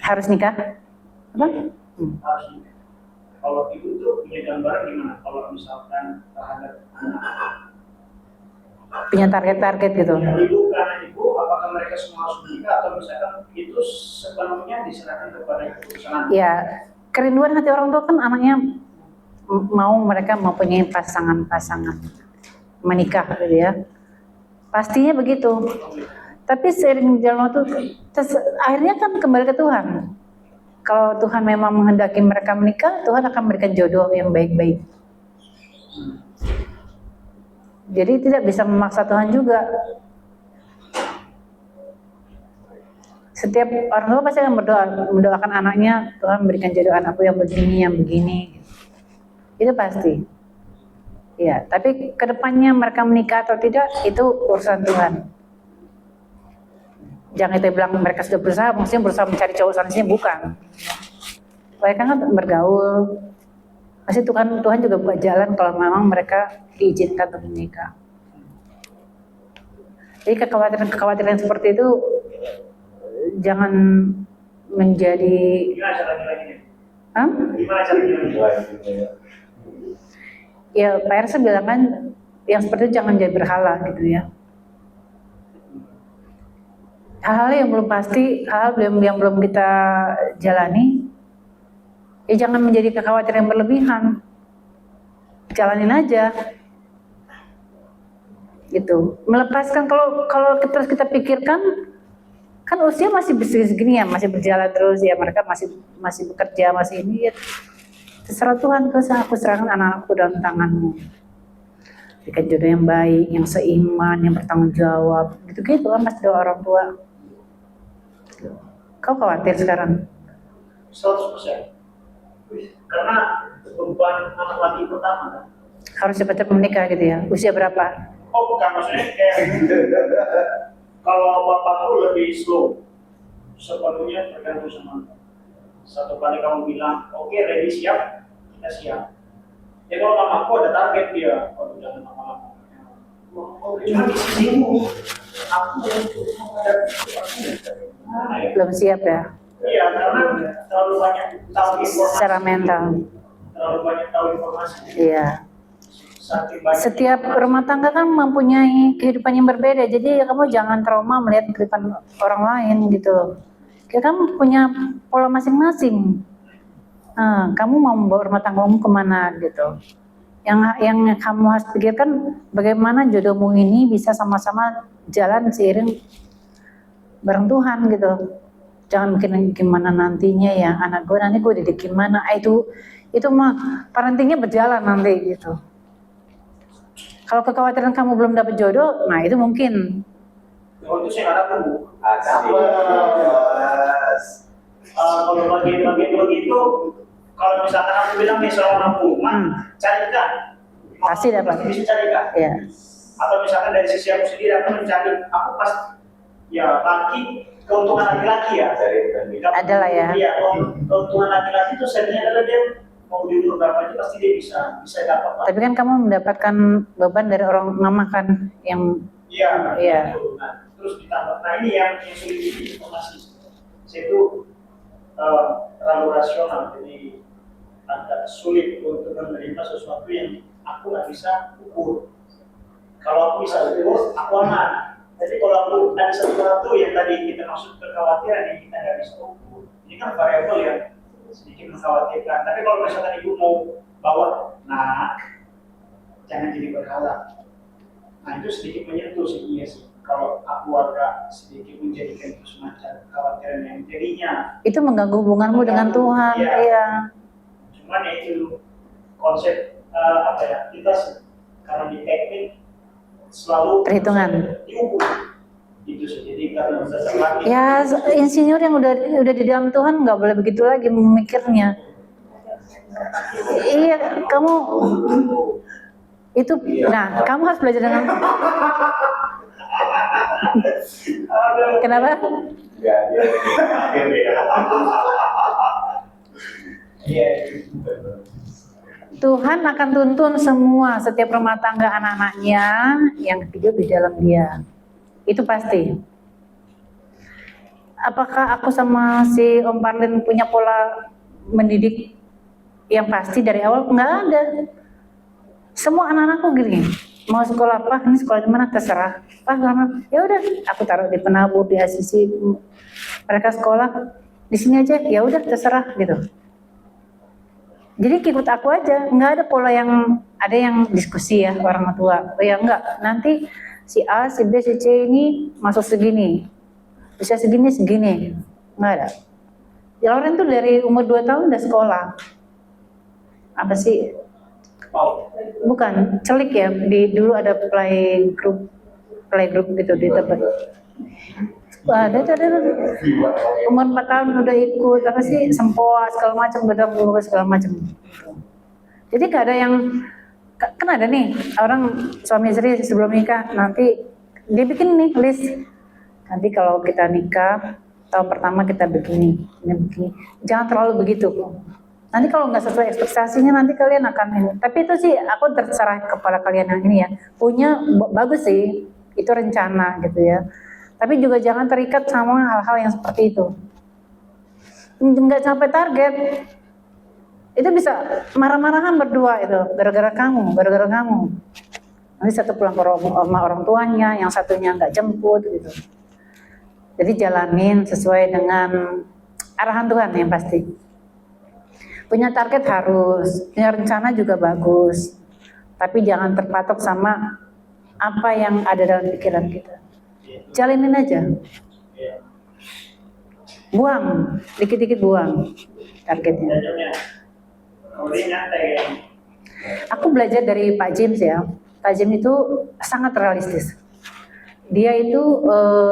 harus nikah? Apa? Harus nikah. Kalau ibu tuh punya gambaran gimana? Kalau misalkan terhadap anak, punya target-target gitu. ya, ibu karena ibu, apakah mereka semua harus menikah atau misalkan itu sepenuhnya diserahkan kepada keputusan? Ya, kerinduan hati orang tua kan anaknya mereka mempunyai pasangan menikah gitu ya. Pastinya begitu. Tapi seiring jalan waktu, akhirnya kan kembali ke Tuhan. Kalau Tuhan memang menghendaki mereka menikah, Tuhan akan memberikan jodoh yang baik-baik. Jadi tidak bisa memaksa Tuhan juga. Setiap orang tua pasti akan mendoakan anaknya, Tuhan berikan jodoh anakku yang begini, yang begini. Itu pasti. Ya, tapi kedepannya mereka menikah atau tidak itu urusan Tuhan. Jangan kita bilang mereka sudah berusaha, maksudnya berusaha mencari cowok sana sini, bukan. Mereka kan bergaul. Pasti Tuhan juga buka jalan kalau memang mereka diizinkan untuk menikah. Jadi kekhawatiran seperti itu jangan menjadi. Gimana cara bilangnya? Hah? Gimana cara bilangnya? Ya Pak Ersa bilang kan yang seperti itu jangan jadi berhala gitu ya. Hal-hal yang belum pasti, hal yang belum kita jalani, ya jangan menjadi kekhawatiran yang berlebihan. Jalanin aja. Gitu. Melepaskan kalau terus kita pikirkan, kan usia masih segini ya, masih berjalan terus ya, mereka masih bekerja, masih ini ya. Terserah Tuhan, terus aku serahkan anak-anakku dalam tanganmu. Berikan jodoh yang baik, yang seiman, yang bertanggung jawab, gitu-gitu kan pasti doa orang tua. Kau khawatir sekarang? 100%. Karena beban anak laki pertama kan. Harus cepat-cepat menikah gitu ya? Usia berapa? Oh bukan, maksudnya kayak kalau bapakku lebih slow, sepenuhnya tergantung sama. Satu kali kamu bilang, oke, ready, siap, kita siap. Ya kalau mamaku ada target dia, kalau jangan lama-lama. Cuma di sisimu, aku Belum siap ya? iya, karena terlalu banyak tahu informasi. Secara mental. Terlalu banyak tahu informasi. Iya. Saking banyak. Setiap rumah tangga kan mempunyai kehidupan yang berbeda, jadi kamu jangan trauma melihat kehidupan orang lain gitu. Kayak kamu punya pola masing-masing. Kamu mau membawa rumah tanggamu kemana gitu. Yang kamu harus pikirkan bagaimana jodohmu ini bisa sama-sama jalan seiring bareng Tuhan gitu. Jangan mikir gimana nantinya ya, anak gue nanti gue didik gimana. Itu mah parentingnya berjalan nanti gitu. Kalau kekhawatiran kamu belum dapat jodoh, nah itu mungkin. Oh, itu saya nggak tahu, Bu. Kalau bagian begitu, kalau misalkan aku bilang nih seorang rumah, carikan. Pasti dapat. Bisa carikan. Iya. Atau misalkan dari sisi aku sendiri, aku mencari, aku pas, ya laki, keuntungan laki-laki ya. Ada lah ya. Iya, keuntungan laki-laki itu sebenarnya adalah dia mau di umur berapa aja pasti dia bisa dapat. Tapi kan kamu mendapatkan beban dari orang mama kan yang Iya. Iya. Nah, terus ditambah. Nah ini yang sulit di informasi. Saya itu terlalu rasional, jadi agak sulit untuk menerima sesuatu yang aku nggak bisa ukur. Kalau aku bisa ukur, aku aman. Jadi kalau aku ada sesuatu yang tadi kita maksud kekhawatiran yang kita nggak bisa ukur, ini kan variabel yang sedikit mengkhawatirkan. Tapi kalau misalkan ibu mau bawa, nah jangan jadi berhala. Nah itu sedikit menyentuh sih, iya sih. Kalau aku agak sedikit menjadikan itu semacam kekhawatiran yang jadinya. itu mengganggu hubunganmu dengan Tuhan. Iya. Iya. Cuman ya itu konsep apa ya, kita karena di teknik selalu Perhitungan. diukur. Itu sih, jadi karena dasar lagi. Ya, insinyur yang udah di dalam Tuhan nggak boleh begitu lagi memikirnya. Iya, kamu itu. Nah, kamu harus belajar dengan. Kenapa? Tuhan akan tuntun semua setiap rumah tangga anak-anaknya yang hidup di dalam Dia. Itu pasti. Apakah aku sama si Om Parlin punya pola mendidik yang pasti dari awal? Nggak ada. Semua anak-anakku gini, mau sekolah apa? Ini sekolah di mana? Terserah. Ya udah, aku taruh di penabur, di asisi. Mereka sekolah di sini aja. Ya udah, terserah gitu. Jadi ikut aku aja. Nggak ada pola yang ada yang diskusi ya orang tua. Oh ya enggak. Nanti si A, si B, si C ini masuk segini. Bisa segini. Nggak ada. Ya Lauren tuh dari umur 2 tahun udah sekolah. Apa sih? Bukan, celik ya. Dulu ada playgroup gitu di tempat. Wah, ada. Umur 4 tahun udah ikut, apa sih, sempoa segala macam, bedak segala macam. Jadi gak ada yang, kan ada nih orang suami istri sebelum nikah, nanti dia bikin nih list. Nanti kalau kita nikah, tahun pertama kita begini, ini begini. Jangan terlalu begitu. Nanti kalau nggak sesuai ekspektasinya, nanti kalian akan ini. Tapi itu sih, aku terserah kepada kalian yang ini ya. Punya bagus sih, itu rencana gitu ya. Tapi juga jangan terikat sama hal-hal yang seperti itu. Nggak sampai target, itu bisa marah-marahan berdua itu, gara-gara kamu. Nanti satu pulang ke rumah orang tuanya, yang satunya nggak jemput gitu. Jadi jalanin sesuai dengan arahan Tuhan yang pasti. Punya target harus, punya rencana juga bagus. Tapi jangan terpatok sama apa yang ada dalam pikiran kita. Jalinin aja. Buang, dikit-dikit buang targetnya. Kalau dia nyantai ya. Aku belajar dari Pak James ya. Pak James itu sangat realistis. Dia itu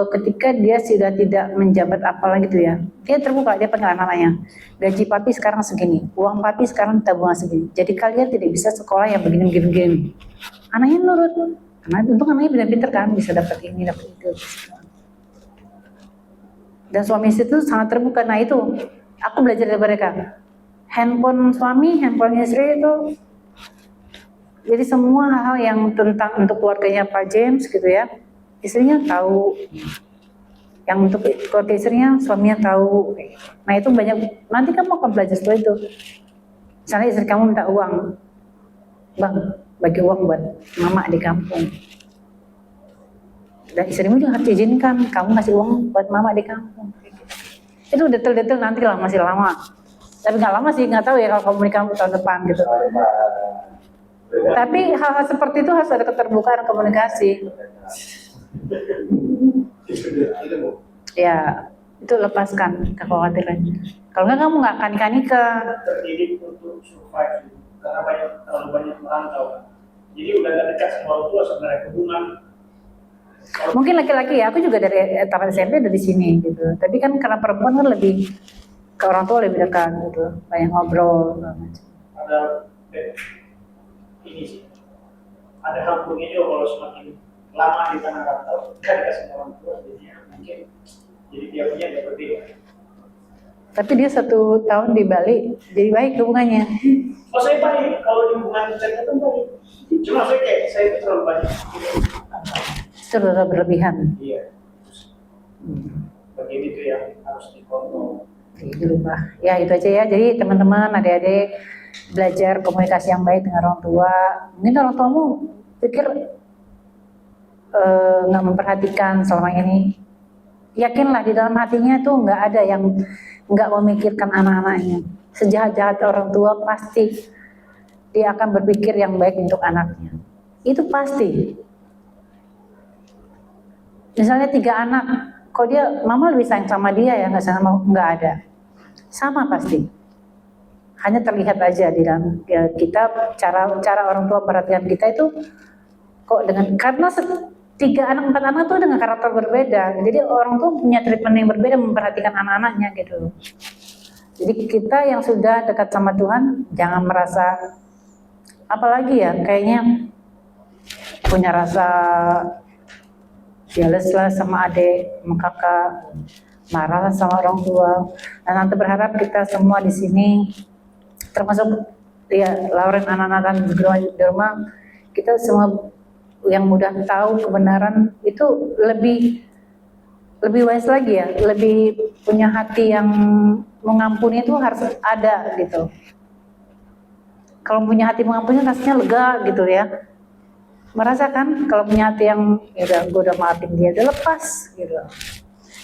ketika dia sudah tidak menjabat apalah gitu ya, dia terbuka, dia panggil anak-anaknya, gaji papi sekarang segini, uang papi sekarang tabungan segini, jadi kalian tidak bisa sekolah yang begini. Anaknya nurut, karena untung anaknya pintar-pintar kan, bisa dapat ini, dapat itu. Dan suami istri itu sangat terbuka. Nah itu, aku belajar dari mereka. Handphone suami, handphone istri itu, jadi semua hal-hal yang tentang untuk keluarganya Pak James gitu ya, istrinya tahu, yang untuk keluarga istrinya, suaminya tahu. Nah itu banyak, nanti kamu akan belajar seperti itu. Misalnya istri kamu minta uang, bang, bagi uang buat mama di kampung. Dan istrimu juga harus izinkan, kamu ngasih uang buat mama di kampung. Itu detail-detail nanti lah, masih lama. Tapi nggak lama sih, nggak tahu ya kalau kamu nikah tahun depan gitu. Tapi hal-hal seperti itu harus ada keterbukaan komunikasi. Ya, itu lepaskan kekhawatiran. Kalau nggak kamu nggak akan nikah. Terdidik untuk survive karena terlalu banyak merantau. Jadi udah gak dekat sama orang tua sebenarnya, hubungan. Mungkin laki-laki ya, aku juga dari taman SMP dari sini gitu. Tapi kan karena perempuan kan lebih ke orang tua lebih dekat gitu, banyak ngobrol. Ada ini sih, ada kampungnya juga kalau semakin lama di tanah rantau, gak dikasih orang tua, jadinya mungkin jadi dia punya gak berbeda. Tapi dia 1 tahun di Bali, jadi baik hubungannya. Oh saya baik, kalau di hubungan saya itu baik. Cuma saya itu terlalu banyak. Terlalu berlebihan. Iya. Begini tuh yang harus dikontrol. Dirubah. Ya itu aja ya. Jadi teman-teman, adik-adik belajar komunikasi yang baik dengan orang tua. Mungkin orang tuamu pikir nggak memperhatikan selama ini. Yakinlah di dalam hatinya tuh nggak ada yang nggak memikirkan anak-anaknya. Sejahat-jahat orang tua pasti dia akan berpikir yang baik untuk anaknya. Itu pasti. Misalnya 3 anak, kok dia mama lebih sayang sama dia ya, nggak ada. Sama pasti. Hanya terlihat aja di dalam ya, kita cara orang tua perhatian kita itu kok dengan karena 3 anak 4 anak tuh dengan karakter berbeda. Jadi orang tuh punya treatment yang berbeda memperhatikan anak-anaknya gitu. Jadi kita yang sudah dekat sama Tuhan jangan merasa apalagi ya kayaknya punya rasa jealous lah sama adik, sama kakak, marah sama orang tua. Dan nanti berharap kita semua di sini, termasuk ya Lauren, anak-anak dan di rumah, kita semua yang mudah tahu kebenaran itu lebih wise lagi ya, lebih punya hati yang mengampuni itu harus ada gitu. Kalau punya hati mengampuni rasanya lega gitu ya. Merasakan kalau punya hati yang ya udah gue udah maafin dia, udah lepas gitu.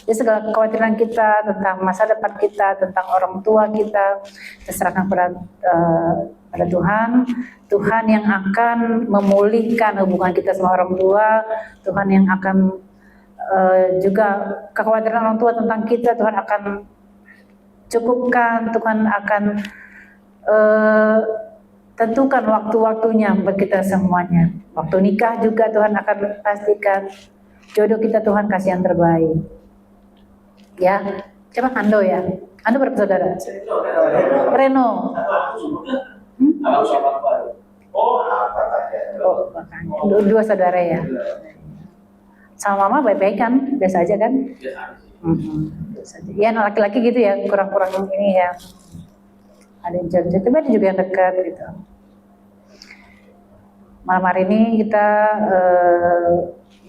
Jadi segala kekhawatiran kita tentang masa depan kita, tentang orang tua kita serahkan pada Tuhan. Tuhan yang akan memulihkan hubungan kita sama orang tua. Tuhan yang akan juga kekhawatiran orang tua tentang kita Tuhan akan cukupkan. Tuhan akan tentukan waktu-waktunya buat kita semuanya. Waktu nikah juga Tuhan akan pastikan jodoh kita Tuhan kasih yang terbaik. Ya, coba Ando ya. Ando berapa saudara? Reno. Abang sama apa? Oh, Apa aja. Oh, makanya. Dua saudara ya. Sama mama baik-baik kan? Biasa aja kan? Biasa aja sih. Biasa aja. Ya, anak laki-laki gitu ya, kurang-kurang ini ya. Ada yang jauh-jauh, tapi ada juga yang dekat gitu. Malam hari ini kita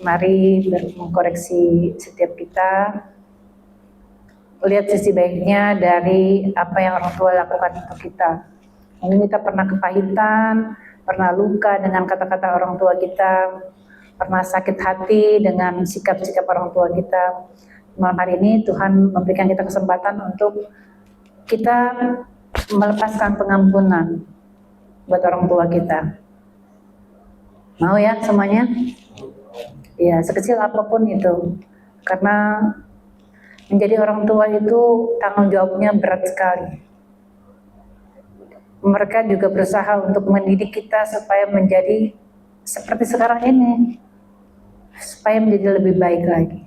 mari mengkoreksi setiap kita, lihat sisi baiknya dari apa yang orang tua lakukan untuk kita. Mungkin kita pernah kepahitan, pernah luka dengan kata-kata orang tua kita, pernah sakit hati dengan sikap-sikap orang tua kita. Malam hari ini Tuhan memberikan kita kesempatan untuk kita melepaskan pengampunan buat orang tua kita. Mau ya semuanya? Ya, sekecil apapun itu. Karena menjadi orang tua itu tanggung jawabnya berat sekali. Mereka juga berusaha untuk mendidik kita supaya menjadi seperti sekarang ini. Supaya menjadi lebih baik lagi.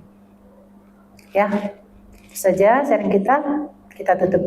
Ya, itu saja sharing kita tutup.